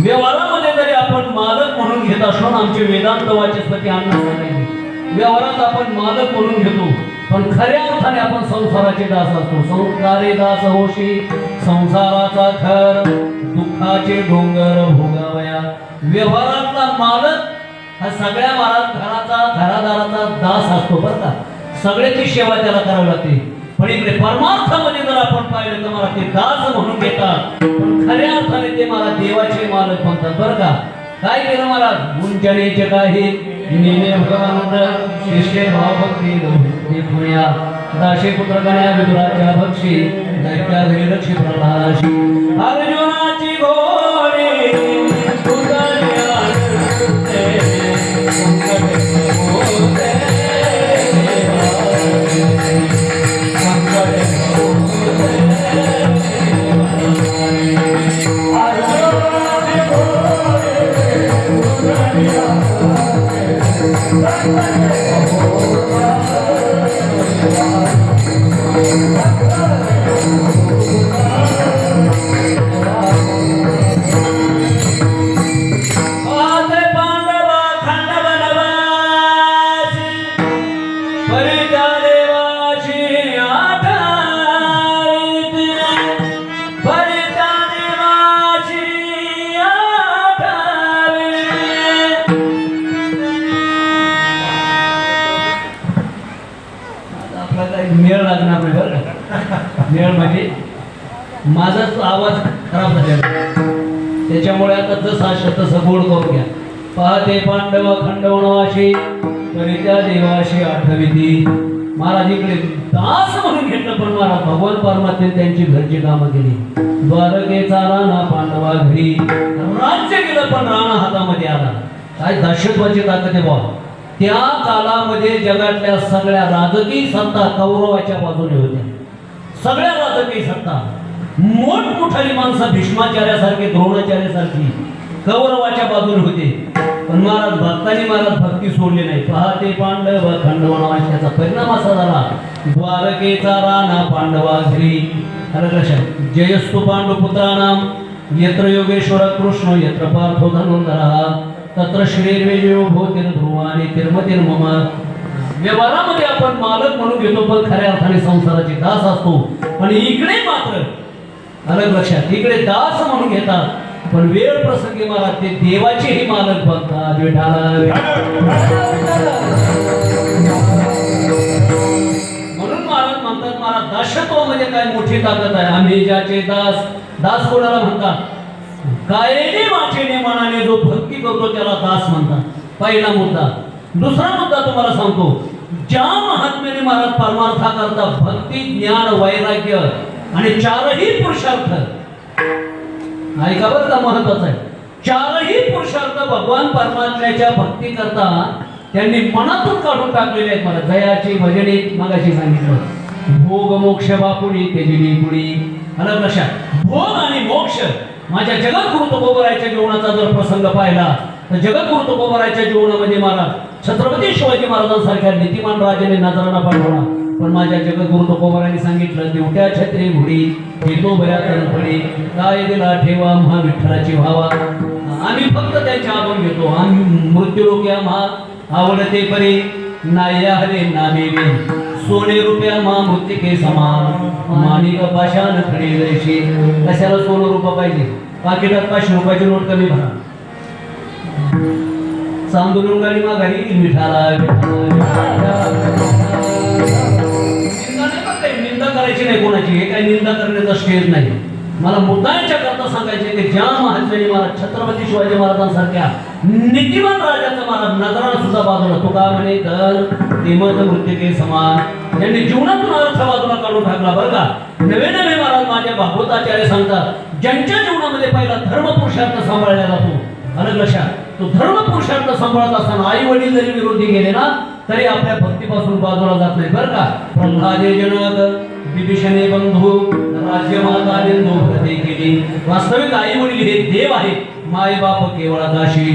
व्यवहारामध्ये जरी आपण मालक म्हणून घेत असलो आमचे वेदांत वाचस्पती अण्णा सांगितले व्यवहारात आपण मालक म्हणून घेतो पण खऱ्या अर्थाने आपण संसाराचे दास असतो. संसारी दास होशी संसाराचा घर दुःखाचे आणि डोंगर भोगावया. व्यवहारातला मालक हा सगळ्या घराचा घरादाराचा दास असतो बरं का. सगळ्याची सेवा त्याला करावी लागते. पण इकडे परमार्थामध्ये जर आपण पाहिलं तर मला ते दास म्हणून घेतात, पण खऱ्या अर्थाने ते मला देवाचे मालक म्हणतात बरं का. काय केलं मला गुंजनेचे काही नेने भगवान शिष्य भावभक्ती पुण्या दाशे पुत्र गण्या विदुराच्या भक्षी दैत्या घरी लक्ष्मी प्रल्हादाशी अर्जुनाची घोडी मेळ लागणार नाही बरं का. मेळ म्हणजे माझाच आवाज खराब झालेला, त्याच्यामुळे आता जसा शब्द गोड करून घ्या. पाहते पांडव खंडवणवाशी परित्या देवाशी आठविती. महाराज इकडे दास म्हणून घेतलं, पण महाराज भगवान परमात्म्याने त्यांची घरची कामं केली. द्वारकेचा राणा पांडवा घरी राज्य केलं, पण राणा हातामध्ये आला. काय दहशतवादी ताकद आहे बाबा. त्या कालामध्ये जगातल्या सगळ्या राजकीय सत्ता कौरवाच्या बाजूने होत्या. सगळ्या राजकीय सत्ता मोठमोठाली माणसं भीष्माचार्यासारखे द्रोणाचार्यासारखी कौरवाच्या बाजूने होते. पण महाराज भक्तांनी महाराज भक्ती सोडली नाही. पाहते पांडव खंडवणवाशी याचा परिणाम असा झाला. द्वारकेचा राणा पांडवा घरी. लक्षात जयस्तु पांडुपुत्राणाम यत्र योगेश्वर कृष्ण यत्र पार्थो धनुर्धरः तत्र श्रीर्वेजो भूतिर ध्रुवानी तिर्मतिर मम. व्यवहारामध्ये आपण मालक म्हणून घेतो, पण खऱ्या अर्थाने संसाराचे दास असतो. पण इकडे मात्र अलग लक्षात, इकडे दास म्हणून घेतात, पण वेळ प्रसंगी महाराज ते देवाचेही मालक बनतात. म्हणून महाराज म्हणतात महाराज दासत्वामध्ये काय मोठी ताकद आहे. आम्ही ज्याचे दास. दास कोणाला म्हणतात? कायेने वाचेने मनाने जो भक्ती करतो त्याला दास म्हणतात. पहिला मुद्दा. दुसरा मुद्दा तुम्हाला सांगतो, ज्या महात्म्याने महाराज परमार्थाकरता भक्ती ज्ञान वैराग्य आणि चारही पुरुषार्थ, ऐका बरं का महत्वाचं आहे, चारही पुरुषार्थ भगवान परमात्म्याच्या भक्ती करता त्यांनी मनातून काढून टाकलेले आहेत. मला जयाची भजनी मगाशी सांगितलं. भोग मोक्ष बापुडी तेजली पुडी. अलग लक्षात, भोग आणि मोक्ष. माझ्या जगद्गुरु तुकोबरायच्या जीवनाचा जर प्रसंग पाहिला तर जगद्गुरु तुकोबरायच्या जीवनामध्ये महाराज छत्रपती शिवाजी महाराजांसारख्या नीतिमान राजाने नजराना पाठवला. पण माझ्या जगद्गुरु तुकोबरायांनी सांगितलं, देवट्या छत्री घोडी येतो बऱ्या तळपडी काय दिला ठेवा महा विठ्ठलाची भावा. आम्ही फक्त त्यांच्या आपण घेतो. आम्ही मृत्यू रोक्या महा आवडते परी नाया हरे नामेवे सोने रुपया मा मृत्तिके समान माणिक पाषाण खडे जैशी. कशाला सोनं रुपया पाहिजे? पाकिटात 500 रुपयाची नोट कमी भरा. चांदून गाडी माघारी मिठाला. निंदा करायची नाही कोणाची. हे काही निंदा करण्याचा स्टेज नाही. मला मुद्दांच्या करता सांगायचे की ज्या महात्म्याने महाराज छत्रपती शिवाजी महाराजांसारख्या नीतिमान राजाचा महाराज नजराला सुद्धा बाजूला तो का म्हणे तर किंमत मृत्तिके समान. यांनी जीवनातून अर्थ बाजूला काढून टाकला बरं का. नवे नवे महाराज माझ्या भागवताचार्य सांगतात, ज्यांच्या जीवनामध्ये पहिला धर्म पुरुषार्थ सांभाळला जातो. अलग लक्षात, तो धर्म पुरुषार्थ सांभाळत असताना आई वडील जरी विरोधी गेले ना तरी आपल्या भक्तीपासून बाजूला जात नाही बरं का. प्रल्हादे जनक विभीषणे बंधू राज्य माता बिंदू प्रति केली. वास्तविक आई वडील हे देव आहे. माय बाप केवळ दाशी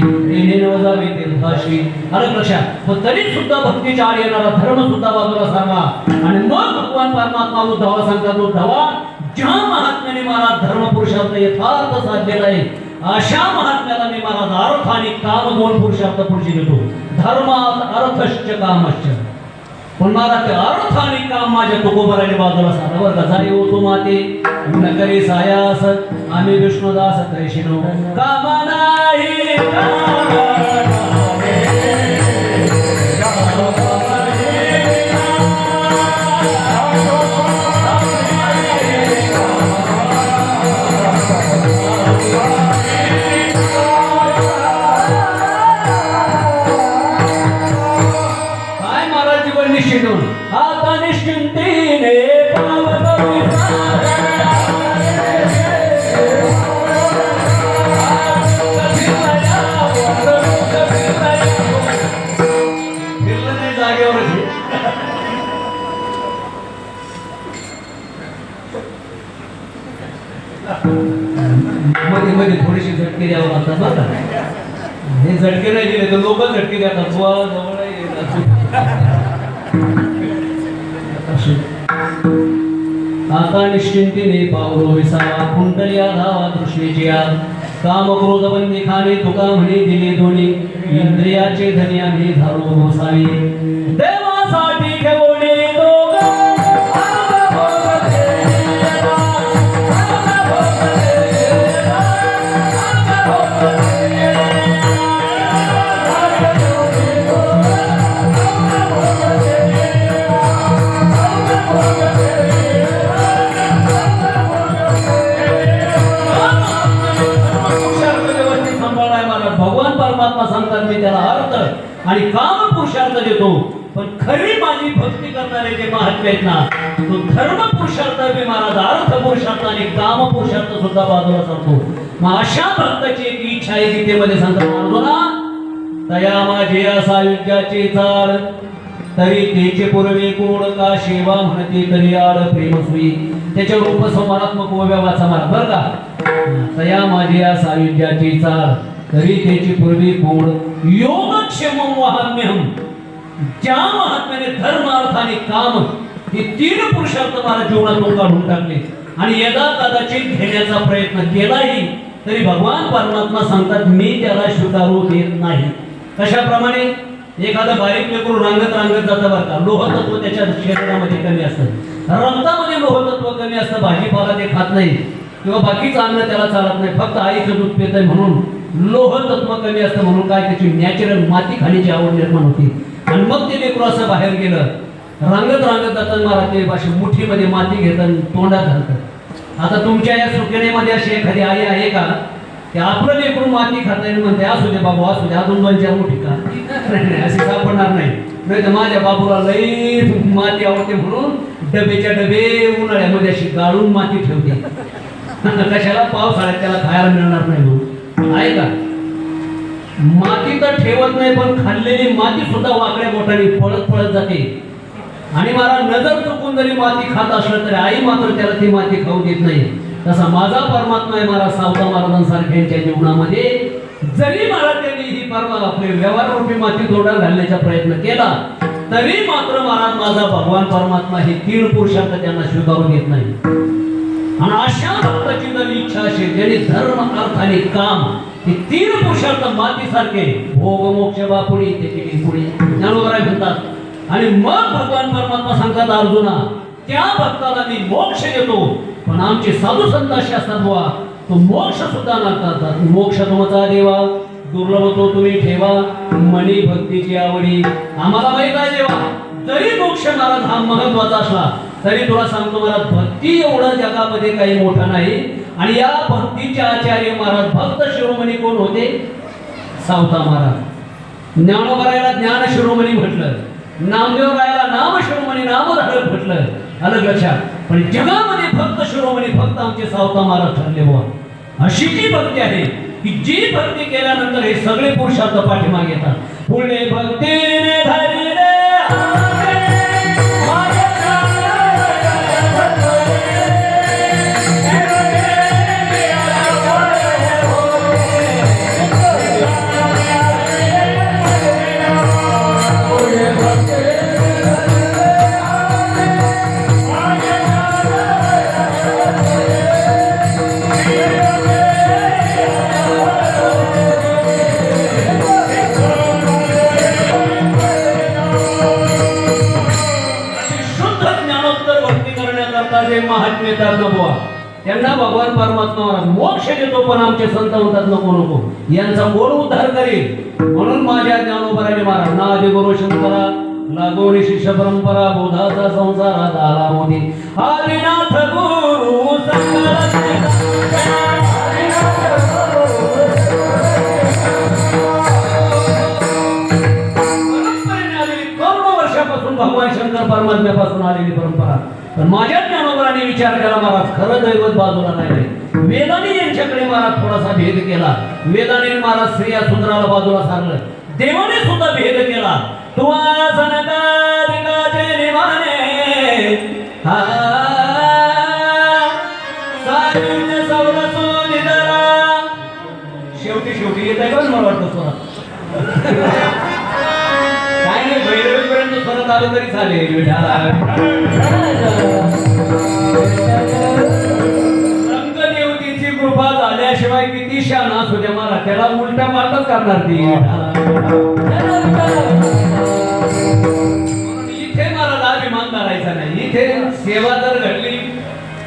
नवजावे तीर्थाशी. अलग लक्षात, पण तरी सुद्धा भक्तीच्या आड येणारा धर्म सुद्धा बाजूला सांगा. आणि मग भगवान परमात्मा उद्धवा सांगतात, उद्धवा ज्या महात्म्याने महाराज धर्म पुरुषार्थ यथार्थ साधलेला आहे अशा महात्म्याला मी महाराज अर्थ आणि काम दोन पुरुषार्थ पुढची देतो. धर्मात अर्थश्च कामश्च. पण मला ते अर्थ आणि काम माझ्या तुकोबराने बाजूला साधा बरं का. जाई होतो माते न करी सायास आम्ही विष्णुदास कैशिनो कामा नाही आता निश्चिंतीने जागेवर मध्ये मध्ये थोडीशी झटके द्यावं लागतात बघा. हे झटके नाही दिले तर लोक झटके देतात जवळ आता निश्चिंतीने पावलो विसावा कुंडल्या धावा दृष्टीची काम क्रोध बंदी खाणे तुका म्हणे दिले दोन्ही इंद्रियाचे धनी आम्ही झालो गोसावी देवासाठी घेऊन मी त्याला अर्थ आणि काम पुरुषार्थ देतो. पण खरी माझी भक्ती करणारे जे महात्मे आहेत ना तो धर्म पुरुषार्थ बी महाराज अर्थ पुरुषार्थ आणि काम पुरुषार्थ सुद्धा बाजूला सांगतो. मग अशा भक्ताची एक इच्छा आहे गीतेमध्ये सांगतात अर्जुना तया माझे सायुज्याचे चाल तरी तेचे पूर्वी कोण का सेवा म्हणते तरी आड प्रेमस्वी त्याच्या रूप संवादात्मक व्यवहाराचा मार्ग बरं का. तया माझे सायुज्याचे चाल तरी त्याची पूर्वी कोण योगक्षेम वहाम्यहम ज्या महात्म्याने धर्म अर्थ आणि काम हे तीन पुरुषार्थ माझ्या जीवनातून काढून टाकले आणि यदा कदाचित घेण्याचा प्रयत्न केलाही तरी भगवान परमात्मा सांगतात मी त्याला स्वीकारू देत नाही. कशाप्रमाणे एखादं बारीक लेकरू रांगत जातं बरं का. लोहतत्व त्याच्या शरीरामध्ये कमी असतं रक्तामध्ये लोहतत्व कमी असतं भाजीपाला ते खात नाही किंवा बाकीचं अन्न त्याला चालत नाही फक्त आईचं दूध पित आहे म्हणून लोह तत्व कमी असतं म्हणून काय त्याची नॅचरल माती खाण्याची आवड निर्माण होती आणि मग ते लेकरू असं बाहेर गेलं रांगत जातात मला ते अशी मुठीमध्ये माती घेतात तोंडात घालतात. आता तुमच्या या सुकेनेमध्ये अशी एखादी आई आहे का की आपलं लेकरू माती खाता येईल म्हणते असू दे बाबू असू दे अजून 2-4 मुठी का नाही अशी सापडणार नाही. तर माझ्या बाबूला लई माती आवडते म्हणून डबेच्या डबे उन्हाळ्यामध्ये अशी गाळून माती ठेवते. कशाला पावसाळ्यात त्याला खायला मिळणार नाही म्हणून आहे का. माती तर ठेवत नाही पण खाल्लेली माती सुद्धा वाकड्या बोटाने पळत जाते आणि मला नजर चुकून जरी माती खात असलं तरी आई मात्र त्याला ती माती खाऊ देत नाही. तसा माझा परमात्मा आहे मला सावता महाराजांसारख्यांच्या जीवनामध्ये जरी मला त्यांनी ही परवा आपले व्यवहार रूपी माती तोंडात घालण्याचा प्रयत्न केला तरी मात्र महाराज माझा भगवान परमात्मा हे तीन पुरुषार्थ त्यांना स्वीकारू देत नाही. आणि अशा भक्ताची जर इच्छा असेल ज्याने धर्म अर्थ आणि काम हे तीन पुरुषार्थ मातीसारखे भोग मोक्ष बापुडी त्याची पुढे ज्ञानोबराय म्हणतात आणि मग भगवान परमात्मा सांगतात अर्जुना त्या भक्ताला मी मोक्ष देतो पण आमचे साधू संत असे असतात बुवा तो मोक्ष सुद्धा नाकारतात. मोक्ष तुमचा देवा दुर्लभ तो तुम्ही ठेवा मनी भक्तीची आवडी आम्हाला माहित आहे देवा जरी मोक्ष महाराज हा महत्वाचा असला तरी तुला सांगतो मला भक्ती एवढं जगामध्ये काही मोठं नाही. आणि या भक्तीचे आचार्य महाराज भक्त शिरोमणी कोण होते सावता महाराज. ज्ञानोबरायला ज्ञान शिरोमणी म्हटलं नामदेवरायला नाम शिरोमणी नामधारक म्हटलं अलग लक्षात. पण जगामध्ये भक्त शिरोमणी भक्त आमचे सावता महाराज ठरले बुवा. अशी जी भक्ती आहे की जी भक्ती केल्यानंतर हे सगळे पुरुषार्थ पाठीमागे येतात. पुढे भक्तीने धरिले परमात्मा महाराज मोक्ष देतो, पण आमचे संत म्हणतात नको नको, यांचा कोण उद्धार करेल? म्हणून माझ्या ज्ञानोबराने महाराज ना आदि गुरु शंकरा लागोनी शिष्य परंपरा बोधाचा संसारात आला मोदी आदिनाथ गुरु वर्षापासून भगवान शंकर परमात्म्यापासून आलेली परंपरा. पण माझ्या ज्ञानोबराने विचार केला महाराज खरं दैवत बाजूला नाही. वेदाने यांच्याकडे महाराज थोडासा भेद केला. वेदाने महाराज स्त्रिया सुंदराला बाजूला सारलं. देवाने सुद्धा भेद केला. तुवा सनकादिकाचे निमाने हा सायुज्य सौरसो निदरा. शेवटी येत आहे पण मला वाटतं स्वरात काय नाही भैरवीपर्यंत स्वरात आलं तरी चालेल. रंगदेवतेची कृपा झाल्याशिवाय किती शान असू द्या मला त्याला उलट्या पालटच करणार ती. इथे मला अभिमान करायचा नाही. इथे सेवा जर घडली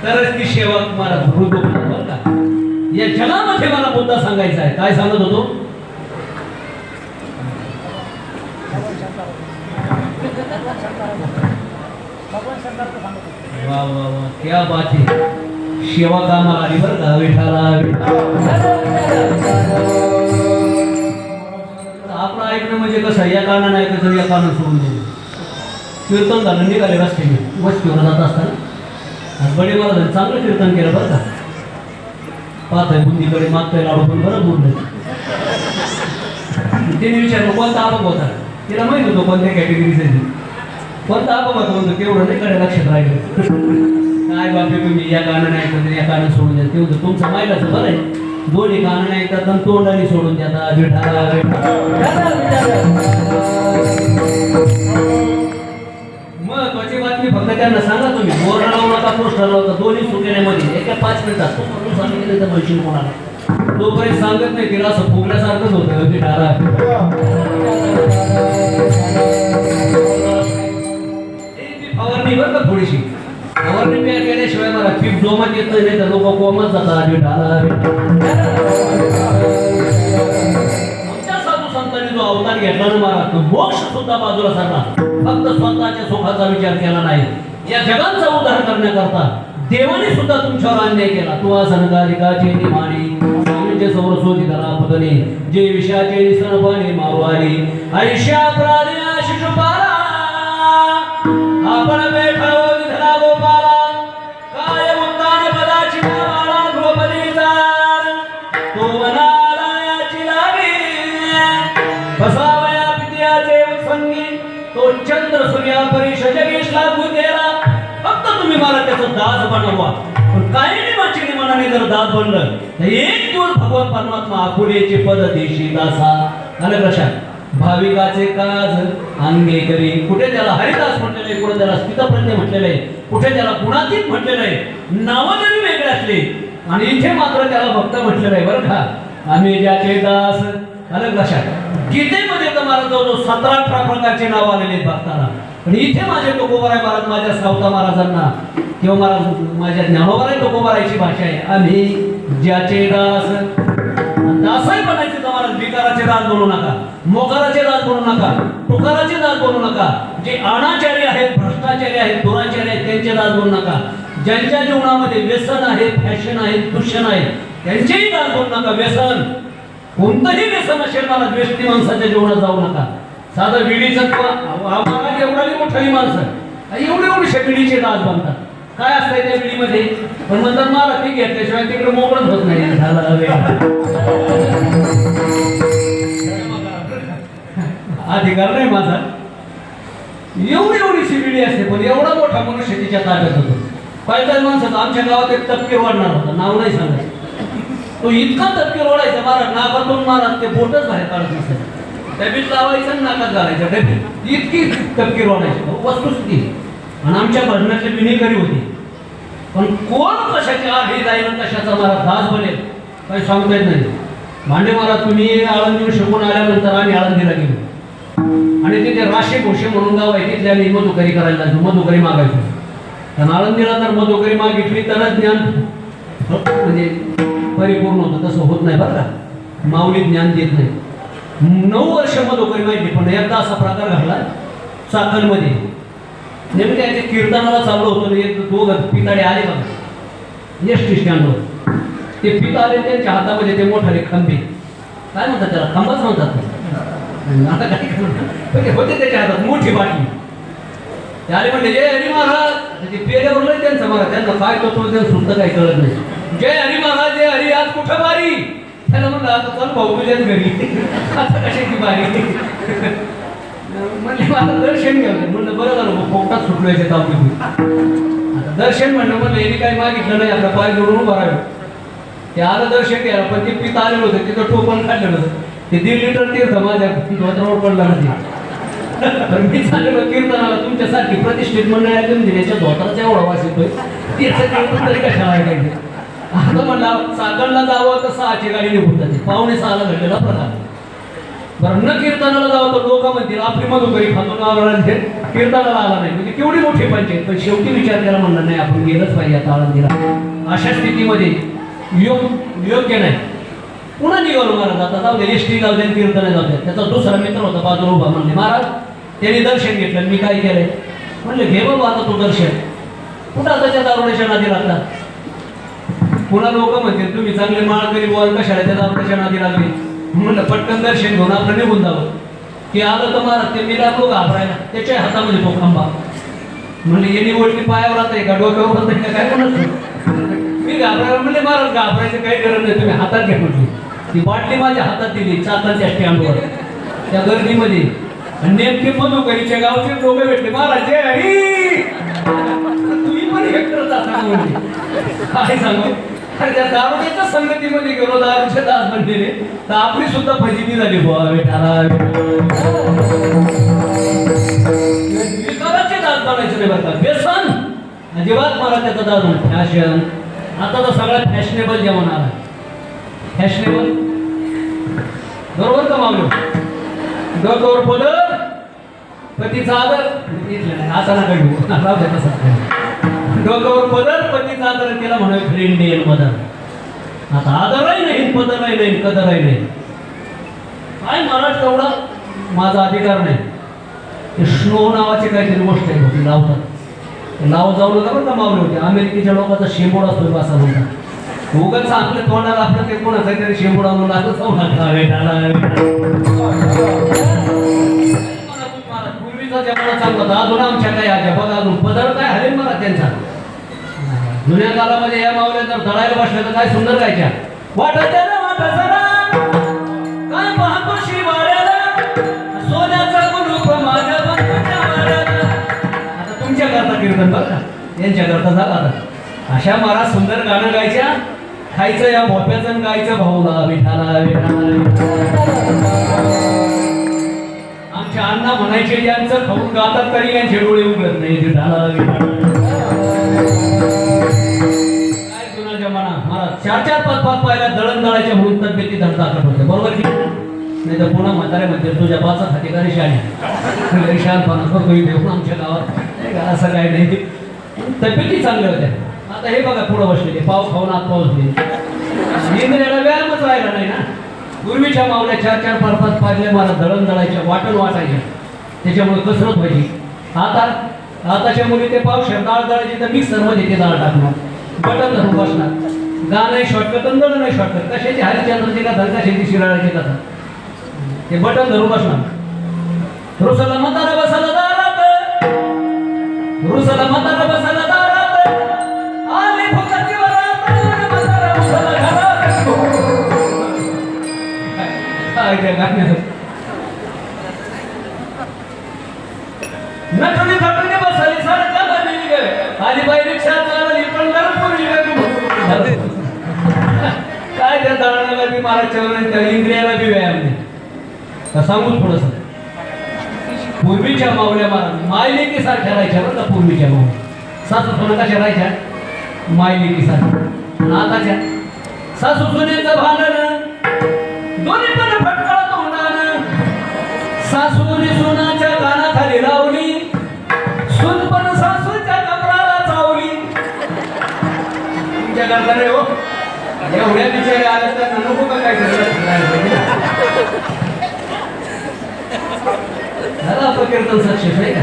तरच ती सेवा तुम्हाला भरून बरं का. या जगामध्ये मला मुद्दा सांगायचा आहे. काय सांगत होतो? वा वा वा क्या बात है. सेवा कामाला आली बरं का. विठाला आपलं ऐकणं म्हणजे कसं या कारणाने ऐकायचं या कारणाने सोडून द्यायचं. कीर्तन झालं निघाले रस्त्याने वस्तीवर जात असताना बडे महाराजांनी चांगलं कीर्तन केलं बरं का. पाहत आहे बुंदीकडे मागतोय लाडू पण बरं बोललं. तिने विचारलं कोणता अपघात होता. तिला माहित होतो कोणत्या कॅटेगरीचे कोणता अपघात होतो तेवढं नाही कडे लक्षात राहिलं. काय बापरे तुम्ही या कारणाने ऐकत या कारणाने सोडून द्या. तेवढं तुमचं माहिलाचं बरं आहे. दोन्ही कारणाने ऐकतात आणि तोंडाने सोडून देतात. महत्वाची बातमी फक्त त्यांना सांगा तुम्ही. बोर्ड लावू नका पोस्टर लावता. दोन्ही सुकेण्यामध्ये एका 5 मिनिटात सांगितलं तर मशीन कोणाला तोपर्यंत सांगत नाही. तिला असं फुगल्यासारखंच होतं. फवारणी बरं का थोडीशी फवारणी पेर केल्याशिवाय मला पीक जोमात येत नाही तर लोक कोमत जातात. साधू संतांनी जो अवतार घेतला ना महाराज तो मोक्ष सुद्धा बाजूला सारला. फक्त स्वतःच्या सुखाचा विचार केला नाही. या जगांचा उद्धार करण्याकरता देवाने सुद्धा तुमच्यावर अन्याय केला. तू सनकालिकाचे निमाणी सायुज्य सौरसोती धरा पदने जे विषयाचे निसर्पाने मारवाली आयुष्या प्राणी शिशुपाला आपण बैठा विधला गोपाला काय उत्तान पदाची माला द्रौपदीचा तो वनाला याची लावी बसावया पित्याचे उत्संगी तो चंद्र सूर्या परिष जगेश लागू देला. फक्त तुम्ही मला त्याचं दास बनवा. पण काही निमाची मनाने जर दास बनलं तर एक दिवस भगवान परमात्मा आकुलेचे पद देशी दासा आलं कशात भाविकाचे काज अंगे करी. कुठे त्याला हरिदास म्हटलेलं आहे, कुठे त्याला स्थितप्रज्ञ म्हटलेलं आहे, कुठे त्याला गुणातीत म्हटलेलं आहे. नावं जरी वेगळे असले आणि इथे मात्र त्याला भक्त म्हटलेलं आहे बरं का. आम्ही ज्याचे दास आलं लक्षात. गीतेमध्ये तर मला जवळजवळ 17-18 प्रकारचे नाव आलेले आहेत भक्तांना. पण इथे माझे तुकोबाराय महाराज माझ्या सावता महाराजांना किंवा माझ्या ज्ञानोबाराय तुकोबारायची भाषा आहे. आम्ही ज्याचे दास. दासाई बनायचे तर महाराज विकाराचे दास बोलू नका, मोकाराचे दास बोलू नका, टुकाराचे दास बोलू नका. जे अनाचारी आहेत, भ्रष्टाचारी आहेत, दुराचारी आहेत त्यांचे दास बोलू नका. ज्यांच्या जीवनामध्ये व्यसन आहे, फॅशन आहे, दूषण आहे त्यांचेही दास बोलू नका. व्यसन कोणतंही व्यसन असेल मला व्यक्ती माणसाच्या जीवनात जाऊ नका. साधं विडीचं महाराज एवढी मोठी माणसं एवढे विडीचे दास बनतात. काय असतंय त्या विडीमध्ये पण म्हणतात मला ती घेतल्याशिवाय तिकडे मोकळच होत नाही. अधिकार नाही माझा. एवढीशी विडी असते पण एवढा मोठा मनुष्य तिच्या ताब्यात होतो. पहिल्याच माणसाचं आमच्या गावात एक तपकीर वाढणार होता, नाव नाही सांगायचं. तो इतका तपकीर ओढायचा महाराज नाकातून महाराज ते बोटच बाहेर काढत नसायचं. डबीत लावायचं नाकात घालायचं डबीत. इतकी तपकीर ओढायची वस्तुस्थिती. आणि आमच्या भजनातली विनेकरी होती. पण कोण कशाच्या आधी जाईल कशाचा महाराज दास बनेल काही सांगता येत नाही. भांडे महाराज तुम्ही आळंदीहून शिकून आल्यानंतर आम्ही आळंदीला गेलो आणि तिथे राशी घोषे म्हणून गाव आहे तिथल्या आम्ही मधुकरी करायला जायचो, मधुकरी मागायचो. कारण आळंदीला जर मधुकरी मागितली तरच ज्ञान म्हणजे परिपूर्ण होतं तसं होत नाही बरं का. माऊली ज्ञान देत नाही. 9 वर्ष मधोकरी माहिती, पण एकदा असा प्रकार घडला चाकणमध्ये. नेमके ते कीर्तनाला चाललो होतो, एक दोघं पिताडे आले बघा एस टी स्टँडवर. ते पित आले, त्यांच्या हातामध्ये ते मोठाले खंबे, काय म्हणतात त्याला, खंबाच म्हणतात आता काय म्हणतात, होते त्याच्या हातात मोठी बाटली. ते आले म्हणले जय हरी महाराज. ते पेल्यावर लय त्यांचा महाराज, त्यांना काय तो त्यांना सुद्धा काही कळत नाही. जय हरी महाराज, जय हरी, आज कुठं बारी. त्याला म्हणलं आता चल भाऊ तुझ्याच घरी, आता कशाची बारी. म्हणले मला दर्शन घ्यावं. म्हणलं बरं झालं पोटात सुटलो याच्या तावडी. आता दर्शन म्हणलं यांनी काही मागितलं नाही, आपला पाय जोडून उभा राहिलो. ते आलं दर्शन घ्यायला, पण ते पिता आलेलं होतं, तिथं टोपण काढलेलं होतं. ते 1.5 लिटर तीर्थ माझ्या धोत्रावर पडला नाही. तर मी चाललेलो कीर्तनाला, तुमच्यासाठी प्रतिष्ठित मंडळाला घेऊन दिल्याच्या धोत्राचा एवढा वास येतोय, तीर्थ कीर्तन तरी कशाला ऐकायचे. आता म्हणला चाकणला जावं तर 6ची गाडी निघून जाते, 5:45 घडलेला प्रकार. बरं न कीर्तनाला जावं तर लोक म्हणतील आपली मधुकरी खातून आळंदीला कीर्तनाला आला नाही, म्हणजे केवढी मोठी पंचायत. पण शेवटी विचार केला, म्हणलं नाही आपण गेलंच पाहिजे आता आळंदीला. अशा स्थितीमध्ये योग्य नाही. पुन्हा निघालो महाराज, आता जाऊ दे एसटी जाऊ दे कीर्तन जाऊ दे. त्याचा दुसरा मित्र होता बाजूला उभा. म्हणले महाराज त्यांनी दर्शन घेतलं, मी काय केलंय. म्हणले घे बाबा आता तू दर्शन. कुठं त्याच्या दारुड्याच्या नादी लागतात. पुन्हा लोक म्हणतील तुम्ही चांगले माळकरी बोल कशाला त्या दारुड्याच्या नादी लागली. म्हणलं पटकन दर्शन घेऊन आपलं निघून जावं. की आलं तर महाराज ते मी लागलो घाबरायला, त्याच्या हातामध्ये तो खांबा. म्हणले यांनी ओळखी पायावर आता का डोक्यावर होत का काय म्हणत. मी घाबरायला म्हणले महाराज घाबरायचं काही गरज नाही, तुम्ही हातात घ्या म्हटली. ती बाटली माझ्या हातात दिली चाकणच्या स्टँडवर त्या गर्दीमध्ये. नेमके मधुकरीच्या गावचे लोक भेटले, महाराज जय हरी. तुम्ही पण हे करत असा म्हणजे काय सांगू. अरे त्या दारुड्याच्या संगतीमध्ये गेलो, दारूचे दास बनलेले, तर आपली सुद्धा फजिती झाली. बुवा विठाला विकाराचे दास बनायचे नाही बरं का. व्यसन अजिबात मला त्याचा दास म्हणतो. फॅशन आता तर सगळ्यात फॅशनेबल जेवण आला. फॅशनेबल बरोबर का मागलो. डोक्यावर पदर, पतीचा आदर, आता नका घेऊ राहू द्या तसा. डोक्यावर पदर, पतीचा आदर, केला म्हणून फ्रेंड येईल मदर. आता आदरही नाही, पदरही नाही, कदरही नाही. काय महाराज तेवढा माझा अधिकार नाही. ते स्नो नावाची काहीतरी गोष्ट आहे, होती लावतात. नाव जाऊ नका बरं का मावले होते. अमेरिकेच्या लोकांचा शेंबोड असतो असं म्हणतात. उगाच आपल्या तोंडाला आपलं ते कोणाचा तरी शेंबोड आणून लागलं जाऊ नका. पूर्वीचा जमाना चांगला होता, अजून आमच्या काय आज्या बघा अजून पदर काय हरेल मला त्यांचा. जुन्या काळामध्ये या मावल्या जर धडायला बसल्या तर काय सुंदर गायच्या. वाटायच्या ना वाटायचा काय पाहतो शिवाड्याला, सोन्याचा कुलूप माझ्या बंधूच्या वाड्याला. आता तुमच्या करता कीर्तन बघा, यांच्या करता झाला आता. अशा मला सुंदर गाणं गायच्या, खायचं या भोप्याचं गायचं भाऊला विठाला विठाला. आमच्या अण्णा म्हणायचे यांचं खाऊन गातात तरी यांचे डोळे उघडत नाही. विठाला विठाला काय जुना जमाना. मला 4-4, 5-5 पायला दळण दळायच्या म्हणून तब्येती धडधाकट होते. बरोबर की नाही. तर पुन्हा म्हातारे म्हणते तुझ्या पाचा खाती का रिशाने शानपणा करतो इथे आमच्या गावात. असं काही नाही, तब्येती चांगल्या होत्या. आता हे बघा पुढं बसलेले, पाव खाऊन आत पाऊसले. इंद्रियाला व्यायामच राहिला नाही ना. पूर्वीच्या मावल्या 4-4, 5-5 पायल्या मला दळण दळायच्या, वाटण वाटायच्या, त्याच्यामुळे कसरत व्हायची. आताच्या मुली ते पावशेर डाळ दळायची तर मिक्सरमध्ये ते डाळ टाकणार, बटन धरून बसणार. गाणं शॉर्टकट आणि दळण नाही शॉर्टकट. कशाची हरिश्चंद्राची कथा, कशाची शिराळ्याची कथा. ते बटन धरून बसणार. रुसला म्हातारा बसाला दारात, रुसला म्हातारा बसाला दारात, आली फुकाची वरात, म्हातारा बसाला घरात. काय त्या गाण्यात नटुनी थटुनी बसली सारखा बनी गे, आली बाई रिक्षा चालली पंढरपूर गे. काय त्या दळणाला बी महाराजच्या त्या इंद्रियाला बी व्यायाम नाही. सांगू थोडस. पूर्वीच्या मावल्या मायलेकी सारख्या राहायच्या बरं का. पूर्वीच्या मावल्या सासू सोनं कशा राहायच्या, मायलेकी सारख्या. आताच्या सासू सुनेचं भांडण दोन्ही पण फटकळा तोंडानं. सासूने सुनाच्या कानाखाली लावली, सून पण सासूच्या कमराला चावली. तुमच्या करता रे हो. एवढ्या बिचारे आल्या तर नको का काय झालं आपलं कीर्तन सक्सेस आहे का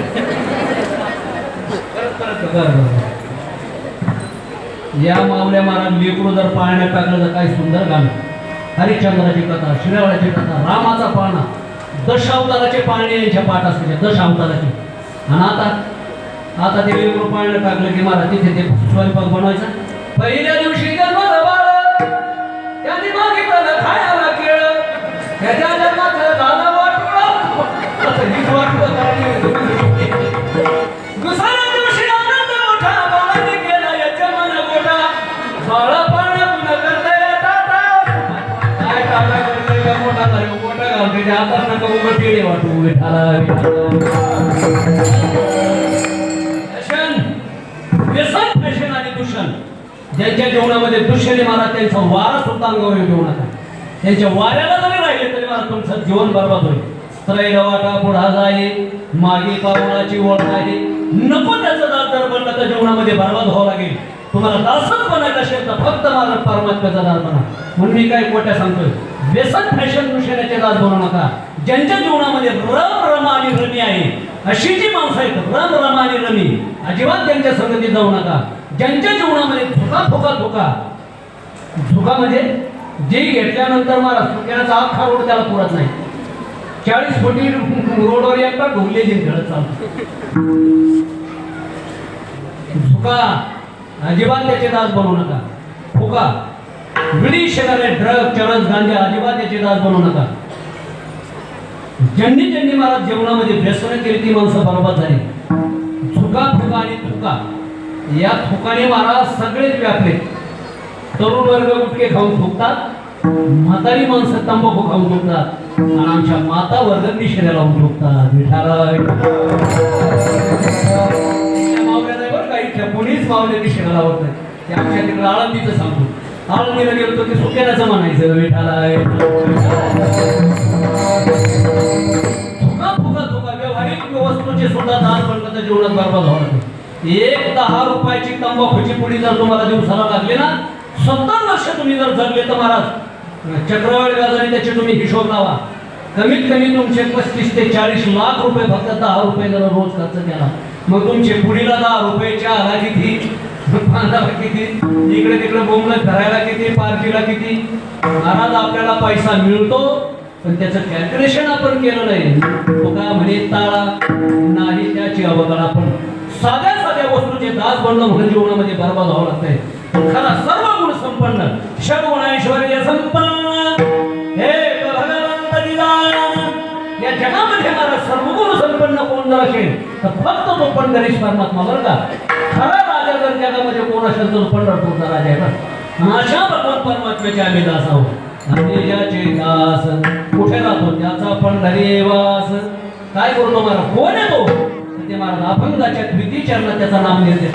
परत बरं या मावल्या महाराज लेकरू जर पाळण्यात टाकलं तर काय सुंदर गाणं हरिश्चंद्राची कथा श्रीरावळाची कथा रामाचा पाळणा दशावताराचे पाळणे यांच्या पाठ असायचे दशावताराचे आणि आता ते लेकरू पाळणं टाकलं की महाराज तिथे ते स्वयंपाक बनवायचा पहिल्या दिवशी जन्माला बाळ त्यांनी मागितलं खायला केळ त्याच्या जन्माचं झालं वाटलं हीच वाटलं दुसऱ्या दिवशी आनंद मोठा बाळाने केला याच्या मन गोठा बाळा पाळणा पुन्हा करता काय टाळा करतोय का मोठा झाला मोठा घालतोय त्या आता नका उभं टिळे वाटू विठाला व्यसन फॅशन आणि दूषण ज्यांच्या जीवनामध्ये दुष्यने महाराज त्यांचा वारा सुद्धा अंगावर येऊ नका त्यांच्या वाऱ्याला जरी राहिले तरी महाराज तुमचं जीवन बरबाद होईल त्रैल वाटा पुढा जाई मागे पावलाची ओढ आहे नको त्याचं दास जर बनलं तर जीवनामध्ये बरबाद व्हावं लागेल तुम्हाला दासच बनायचं असेल तर फक्त महाराज परमात्म्याचा दास बना म्हणून मी काय कोट्या सांगतोय व्यसन फॅशन दुष्यनाचे दास बनवू नका ज्यांच्या जीवनामध्ये रम रमा आणि रमी आहे अशी जी माणसं आहेत रम रमा आणि रमी अजिबात त्यांच्या संगतीत जाऊ नका ज्यांच्या जीवनामध्ये धुका म्हणजे जे घेतल्यानंतर मला सुक्याचा अख्खा रोड त्याला पुरत नाही 40 फुटी रोडवर एकटा ढोलले खेळत चालतो धुका अजिबात त्याचे दास बनवू नका फुका बिडी सिगारेट ड्रग चरस गांजा अजिबात त्याचे दास बनवू नका ज्यांनी महाराज जीवनामध्ये व्यसन केली ती माणसं बरोबर झाली झुका फुका आणि थुका या थुकाने महाराज सगळेच व्यापले तरुण वर्ग गुटके खाऊन थुकतात म्हातारी माणसं तंबाखू खाऊन थुकतात आणि आमच्या माता वर्ग निशेऱ्या लावून थुकतात विठाला मावल्या बरं का इथल्या कोणीच मावल्या निशेऱ्या लावत नाही ते आमच्या तिकडे आळंदीचं सांगतो आळंदीला गेलो की सुक्याचं म्हणायचं विठाला व्यावहारिक वस्तूचे सुद्धा दास बनलं तर जीवनात बरबाद होणार एक 10 रुपयाची तंबाखूची पुडी जर तुम्हाला दिवसाला लागली ना 70 वर्ष तुम्ही जर जगले तर महाराज चक्रवाढ व्याजाने त्याचे तुम्ही हिशोब लावा कमीत कमी तुमचे 35 ते 40 लाख रुपये फक्त 10 रुपये जर रोज खर्च केला मग तुमचे पुढीला 10 रुपयाच्या आला किती बांधाला किती इकडे तिकडे बोंबलं फिरायला किती पार्टीला किती महाराज आपल्याला पैसा मिळतो पण त्याचं कॅल्क्युलेशन आपण केलं नाही तो का म्हणे ताळा नाही त्याची अवगणा पण साध्या वस्तूचे दास बनणं म्हणून जीवनामध्ये बरबाद व्हावं लागतंय खरा सर्व गुण संपन्न षडगुण ऐश्वर्य संपन्न हे भगवंत निदान या जगामध्ये मला सर्व गुण संपन्न कोण जर असेल तर फक्त तो पंढरीश परमात्मा बरं का खरा राजा जर जगामध्ये कोण असेल तर पंढरपूरचा राजा आहे ना अशा भगवान परमात्म्याचे आम्ही दास आहोत आम्ही ज्याचे दास कुठे राहतो त्याचा पंढरी वास काय करतो मला कोण येतो ते महाराज अभंगाच्या द्वितीय चरणात त्याचा नाम घेते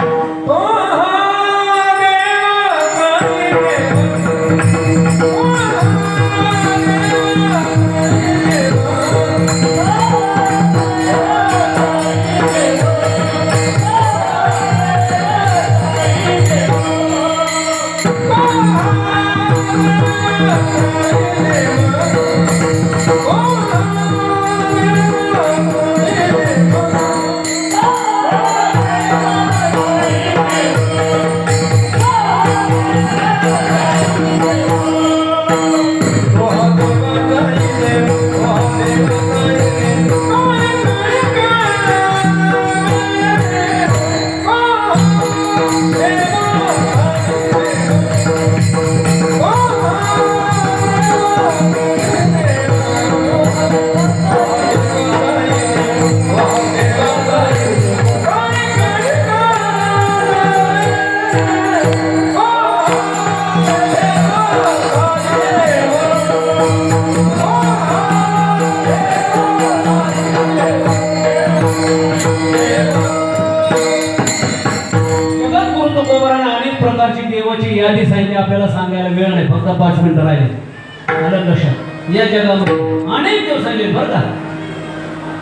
यादी सांगितली आपल्याला सांगायला वेळ नाही फक्त 5 मिनिटं राहिले आलं लक्षात या जगामध्ये अनेक देव सांगले बरं का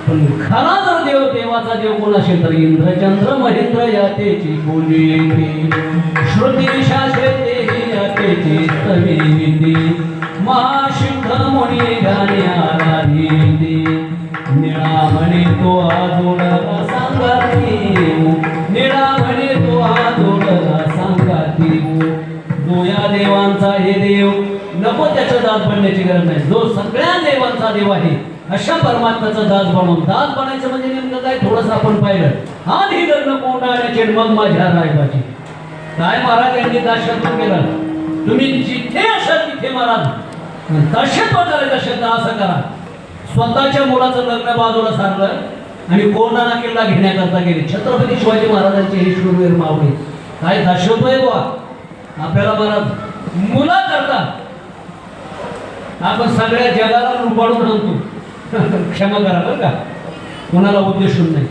पण खरा जर देव देवाचा देव कोण असेल तर इंद्र चंद्र महेंद्र यातेची बोली श्रुती शास्त्रे तेची स्तविती महासिद्ध मुनी ध्यानी आराधिती निळा म्हणे तो आजोडला सांगाती निळा म्हणे तो आजोडला सांगाती जो या देवांचा हे देव नको त्याचं दास बनण्याची गरज नाही जो सगळ्या देवांचा देव आहे अशा परमात्म्याचा दास बनवून दास बनायचं म्हणजे नेमकं काय थोडंसं आपण पाहिलं आधी लग्न कोंडाण्याचे मग माझ्या रायबाची काय महाराज यांनी दास्यत्व केलं तुम्ही जिथे असाल तिथे महाराज दास्यत्व करायचं असेल तर असं करा स्वतःच्या मुलाचं लग्न बाजूला सारलं आणि कोंडाणा किल्ला घेण्याकरता गेले छत्रपती शिवाजी महाराजांचे हे शूरवीर मावळे काय दास्यत्व आहे बुवा आपल्याला महाराज मुला करता आपण सगळ्या जगाला लुबाडून आणतो क्षमा करा बरं का कोणाला उद्देशून नाही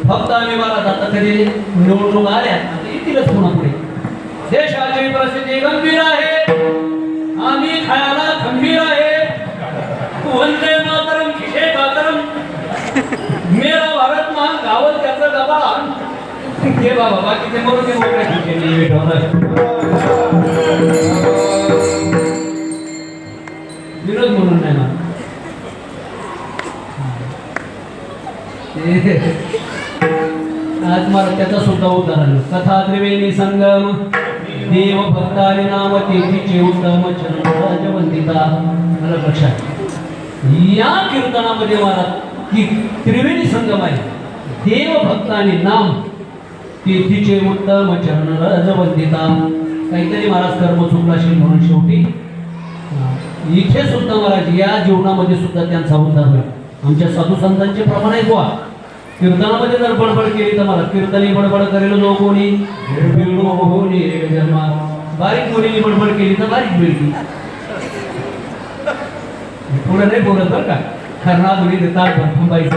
फक्त आम्ही महाराज आता कधी निवडणूक आल्या येतीलच पुन्हा पुढे देशाची परिस्थिती गंभीर आहे आम्ही खायला खंबीर आहे वंदे मातरम खिशे मातरम मेरा भारत महान गावत त्याचं गबाळ घे बाबा बाकीचे मरून ते मोकळे खिशे विरोध म्हणून नाही ना आज मला त्याचा सुद्धा उदाहरण कथा त्रिवेणी संगम देव भक्तानी नाम तेजीचे उत्तम चरण राजवंदिता मला लक्षात या कीर्तनामध्ये मला की त्रिवेणी संगम आहे देव भक्तानी नाम तेजीचे उत्तम चरण राजवंदिता काहीतरी महाराज कर्म चुकला असेल म्हणून शेवटी इथे सुद्धा महाराज या जीवनामध्ये सुद्धा त्यांचा उद्धार होईल आमच्या साधू संतांचे प्रमाण आहे बुवा कीर्तनामध्ये जर बडबड केली तर मला कीर्तनी बडबड करेल जो कोणी बारीक मुलीने बडबड केली तर बारीक मिळली पुढे नाही बोलत बरं का खरना मुली देतात थांबायचं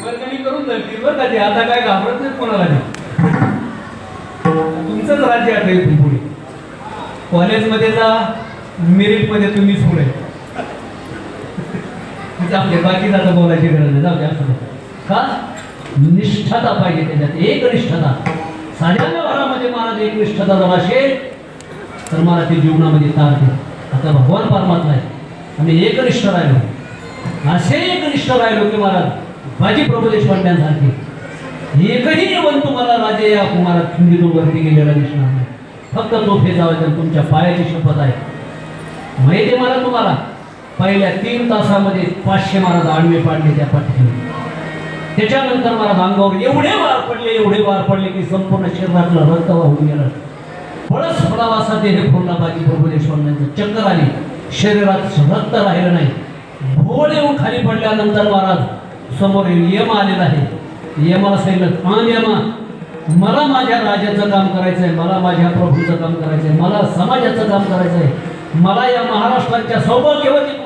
वर्गणी करून धरतील बरं का ते आता काय घाबरत नाही कोणाला तुमचंच राज्य आता इथून पुढे कॉलेजमध्ये जा मेरिटमध्ये तुम्हीच पुढे आपले बाकी आता बोलायची गरज नाही जाऊ द्या असं का निष्ठता पाहिजे त्याच्यात एक निष्ठता साध्या व्यवहारामध्ये महाराज एक निष्ठता जर असेल तर मला ते जीवनामध्ये तार दे आता भगवान परमात्मा आहे आम्ही एकनिष्ठ राहिलो असे एकनिष्ठ राहिलो की महाराज बाजी प्रभू देशपांड्यांसारखे एकही निवण तुम्हाला राजे या कुमारा खिंडीतून वरती गेलेला दिसणार नाही फक्त तो फेजावायचा तुमच्या पायाची शपथ आहे माहिती मला तुम्हाला पहिल्या 3 तासामध्ये 500 महाराज आडवे पाडले त्या पठ्ठीने त्याच्यानंतर महाराज अंगावर एवढे वार पडले की संपूर्ण शरीरातलं रक्त वाहून गेलं फळस फळावासा देह फोडला बाजी प्रभू देशपांड्यांचं चक्कर आली शरीरात रक्त राहिलं नाही भोळ येऊन खाली पडल्यानंतर महाराज समोर यम आलेला आहे यमाला सांगितलं हा यमा मला माझ्या राजाचं काम करायचं आहे मला माझ्या प्रभूचं काम करायचं आहे मला समाजाचं काम करायचं आहे मला या महाराष्ट्राच्या सौभाग्यवती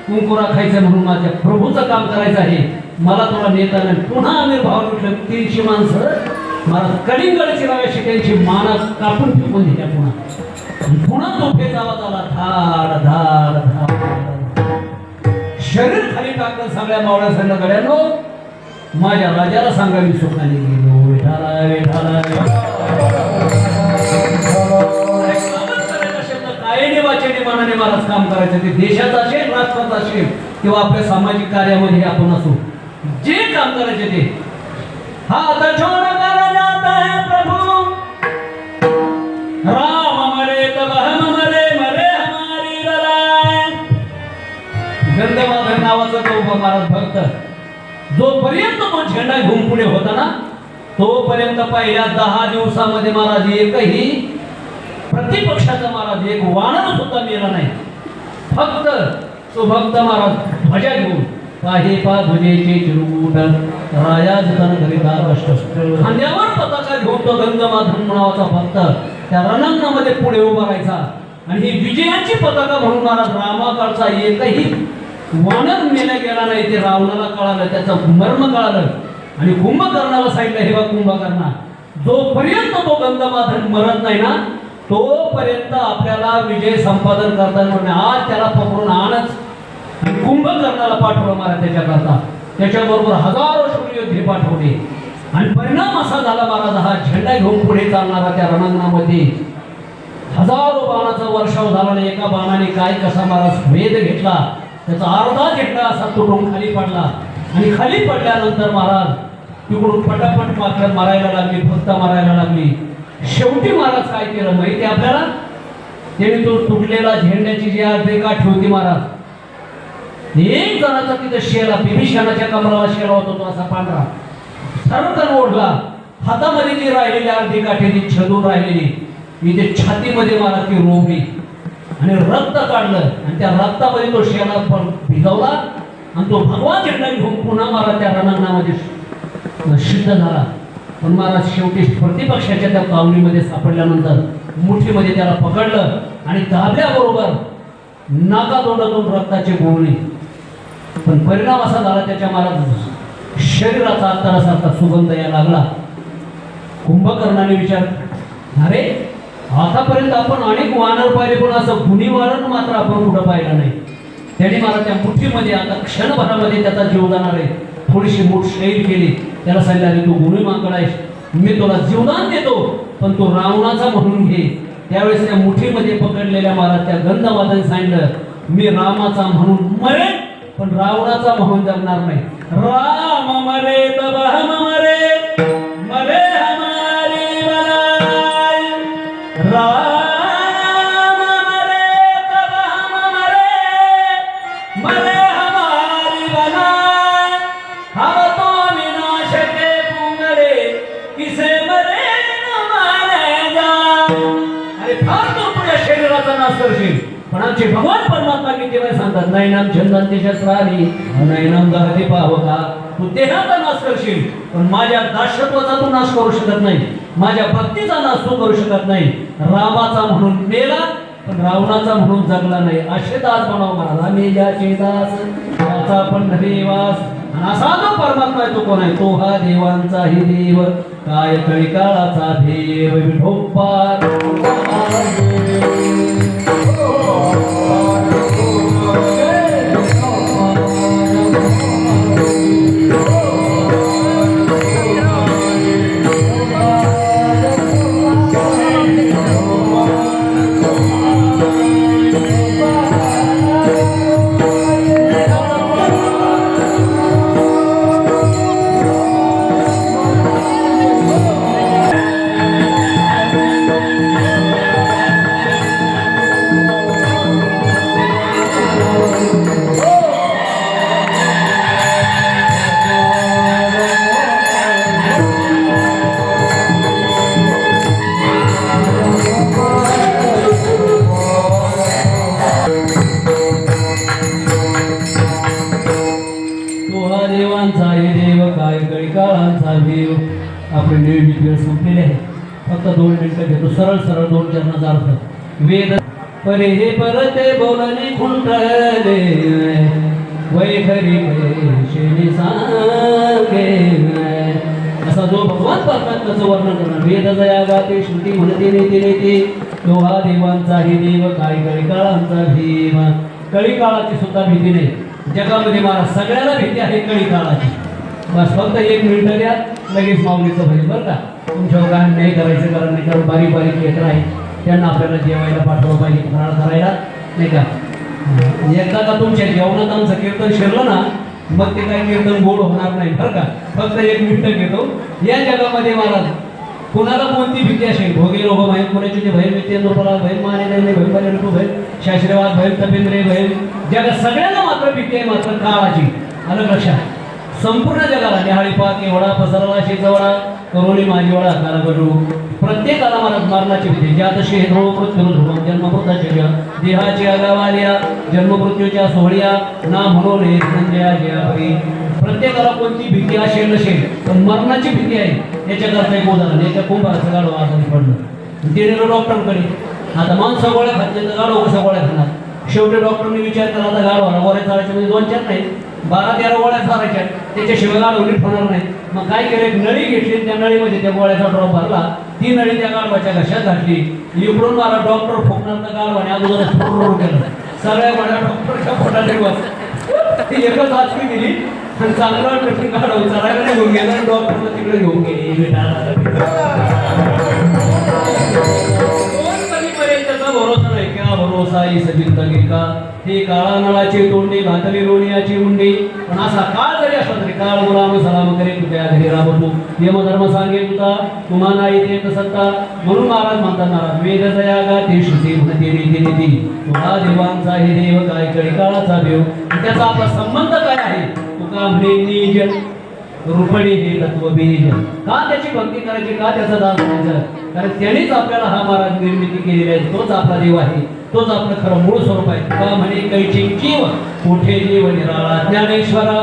कुंकू राखायचं म्हणून माझ्या प्रभूचं काम करायचं आहे मला तुला नेता नाही पुन्हा आविर्भाव म्हटलं 300 माणसं मला कलिंगडची राव्याशी त्यांची माना कापून फेकून दिल्या पुन्हा तो फेकावात आला धाड धाड धाड शरीर खाली टाकलं सगळ्या मावळ्या सगळ्या गड्यांनो माझ्या राजाला सांगा मी सुखाने गेलो कायने वाचेने मनाने महाराज काम करायचं ते देशाचं असेल राष्ट्राचं असेल किंवा आपल्या सामाजिक कार्यामध्ये आपण असो जे काम करायचे ते हात छोड़ कर जाता है प्रभु राम मरे तब हम मरे मरे हमारी लड़ाई गंधमाधर नावाचा तो महाराज भक्त जोपर्यंत तो झेंडा घेऊन पुढे होता ना तोपर्यंत पहिल्या 10 दिवसामध्ये महाराज एकही प्रतिपक्षाचा महाराज एक वानर सुद्धा मेला नाही फक्त तो भक्त महाराज ध्वजा घेऊन पाहे पा ध्वजेचे चिरूट राया जतन घरीदार खांद्यावर पताका घेऊन तो गंधमाधर नावाचा भक्त त्या रणांगणामध्ये पुढे उभा राहायचा आणि ही विजयाची पताका म्हणून महाराज रामाकाळचा एकही वानर मेला गेला नाही ते रावणाला कळालं त्याचं मर्म कळालं आणि कुंभकर्णाला सांगितलं हे बा कुंभकर्णा जोपर्यंत तो गंधमाधर मरत नाही ना तोपर्यंत आपल्याला विजय संपादन करताना आज त्याला पकडून आणच कुंभकर्णाला पाठवलं महाराज त्याच्याकरता त्याच्याबरोबर हजारो शूरयोद्धे पाठवले आणि परिणाम असा झाला महाराज, हा झेंडा घेऊन पुढे चालणारा त्या रणांगणामध्ये हजारो बाणाचा वर्षाव झाला आणि एका बाणाने काय कसा महाराज वेध घेतला, त्याचा अर्धा झेंडा असा तुटून खाली पडला. आणि खाली पडल्यानंतर महाराज तिकडून पटापट मात्र मारायला लागली, फक्त मारायला लागली. शेवटी महाराज काय केलं माहिती आपल्याला, त्याने तो तुटलेला झेंड्याची जी रेखा ठेवती महाराज, एक जणाचा तिथं शेला, बिभीषणाच्या कमराला शेला होता तो असा पांढरा, सरकन ओढला. हातामध्ये जी राहिलेली अर्धी काठी ती छेदून राहिलेली इथे छातीमध्ये मला ती रोवली आणि रक्त काढलं. आणि त्या रक्तामध्ये तो शेला पण भिजवला आणि तो भगवा झेंडा घेऊन पुन्हा मला त्या रणांगणामध्ये सिद्ध झाला. पण महाराज शेवटी प्रतिपक्षाच्या त्या कावलीमध्ये सापडल्यानंतर मुठीमध्ये त्याला पकडलं आणि दाबल्याबरोबर नाकातोंडातून रक्ताचे गोळी. पण परिणाम असा झाला, त्याच्या महाराज शरीराचा आत्तासारखा सुगंध यायला लागला. कुंभकर्णाने विचार, अरे आतापर्यंत आपण अनेक वानर पाहिले, पण असं गुणी वानर मात्र आपण कुठं पाहिलं नाही. त्याने मला त्या मुठीमध्ये आता क्षणभरामध्ये त्याचा जीव जाणार आहे, थोडीशी मूठ शैल केली. त्याला सांगितलं, तू गुणी माकड आहेस, मी तुला जीवदान देतो, पण तू रावणाचा म्हणून घे. त्यावेळेस त्या मुठीमध्ये पकडलेल्या मला त्या गंधवादाने सांगितलं, मी रामाचा म्हणून मरेन, पण रावणाचा म्हणून जगणार नाही. राम मरे तब हम मरे, मरे हमारी बनाई. राम मरे तब हम मरे, मरे हमारी बनाई. हम तो विनाश के पुंगड़े, किसे मरे न मारे जाए. अरे फार तो तुझ्या शरीराचा नाश करशील, पण आमचे भगवान परमात्मा किती वेळ सांगतात, नैनाम छंदांती शस्त्राणी नैनाम दहती पावका. तू देहाचा नाश करशील, पण माझ्या दासत्वाचा तू नाश करू शकत नाही, माझ्या भक्तीचा नाश तू करू शकत नाही. रामाचा म्हणून मेला, पण रावणाचा म्हणून जगला नाही. असे दास म्हणाव महाराज, मी ज्याचे दास त्याचा पंढरीवास. आणि असा जो परमात्मा आहे तो कोण आहे, तो हा देवांचाही देव, काय कळी काळाचा देव विठोबा. आपले नियमित वेळ संपलेले आहे. फक्त 2 मिनिटं घेतो, सरळ सरळ 2 चरणाचा अर्थ. वेद परे हे परते बोलणे खुंटले, वैखरी शेणी सांगे. असा जो भगवान परमात्म्याचं वर्णन करणार. वेद जया गाते श्रुती म्हणते नेते नेते, तो हा देवांचाही देव, काय कळी काळांचा भीम. कळी काळाची सुद्धा भीती नाही जगामध्ये, मला सगळ्याला भीती आहे कळी काळाची. बस फक्त 1 मिनिट द्या, लगेच माऊलीचं भजन. बरं का, तुमच्या काय नाही करायचं, कारण नाही कारण बारीक बारीक लेकर आहे, त्यांना आपल्याला जेवायला पाठवलं पाहिजे, फराळ करायला नाही का. एकदा का तुमच्या जेवणात आमचं कीर्तन शिरलं ना, मग ते काही कीर्तन गोड होणार नाही. बरं का, फक्त 1 मिनिट घेतो. या जगामध्ये महाराज कोणाला कोणती भीती असेल, भोगे लोक भय, कोणाची ते भय मितेंद्रपला भय, माने नाही भय, पाले ऋतू भय, शास्त्रीवाद भय, तपेंद्रे भय. जगात सगळ्यांना मात्र भीती आहे, मात्र काळाची. आलं लक्षात. संपूर्ण जगाला निहाळी पाक एवढा पसरला शेजवळा, करोली माझी वडा काला बडू. प्रत्येकाला मला मरणाची भीती. ज्यात शेधो मृत्यू ध्रुवम जन्मभूताच्या देहाची आगावाल्या, जन्ममृत्यूच्या सोहळ्या ना म्हणून संजयाची. प्रत्येकाला कोणती भीती असेल नसेल, पण मरणाची भीती आहे. याच्याकरता एक उदाहरण, याच्या कुंभाराचं गाडो आजारी पडलं, ते नेलं डॉक्टरकडे. आता माणसं गोळ्या खात गाडो कसं गोळ्या खाणार. शेवटी डॉक्टरने विचार केला, आता गाडवाला गोळ्या चालायच्या म्हणजे 2-4 नाही, 12-13 गोळ्या चालायच्या, त्याच्याशिवाय गाडव नीट होणार नाही. मग काय केलं, एक नळी घेतली, त्या नळीमध्ये त्या गोळ्याचा ड्रॉप भरला, ती नळी त्या गाडवाच्या घशात घातली. इकडून मला डॉक्टर फोकणार तर गाडवाने अगोदर केलं, सगळ्या गोळ्या डॉक्टरच्या पोटात बस. ती एकच आचकी दिली आणि चांगला ट्रॅफिक काढव चढायला घेऊन गेला आणि डॉक्टरला तिकडे घेऊन गेली त्याचा भरोसा नाही क्या भरोसा ही जिंदगी का हे काळा नळाची तोंडी घातली लोणीयाची उंडी पण असा काळ जरी असला तरी काळ गुलाम सलाम करे तुझ्या घरी राबतो यमधर्म सांगेल तुझा तुम्हा नाही देत सत्ता म्हणून महाराज म्हणतात महाराज वेद दया गाती श्रुती म्हणते रीती नीती तुला देवांचा हे देव काय कळी काळाचा देव त्याचा आपला संबंध काय आहे तुका म्हणे निज रुपणी हे तत्व बीज का त्याची भक्ती करायची का त्याचा दास करायचा कारण त्यानेच आपल्याला हा महाराज निर्मिती केलेली आहे तोच आपला देव आहे तोच आपलं खरं मूळ स्वरूप आहे का म्हणे कैची जीव कुठे जीव निराळा ज्ञानेश्वरा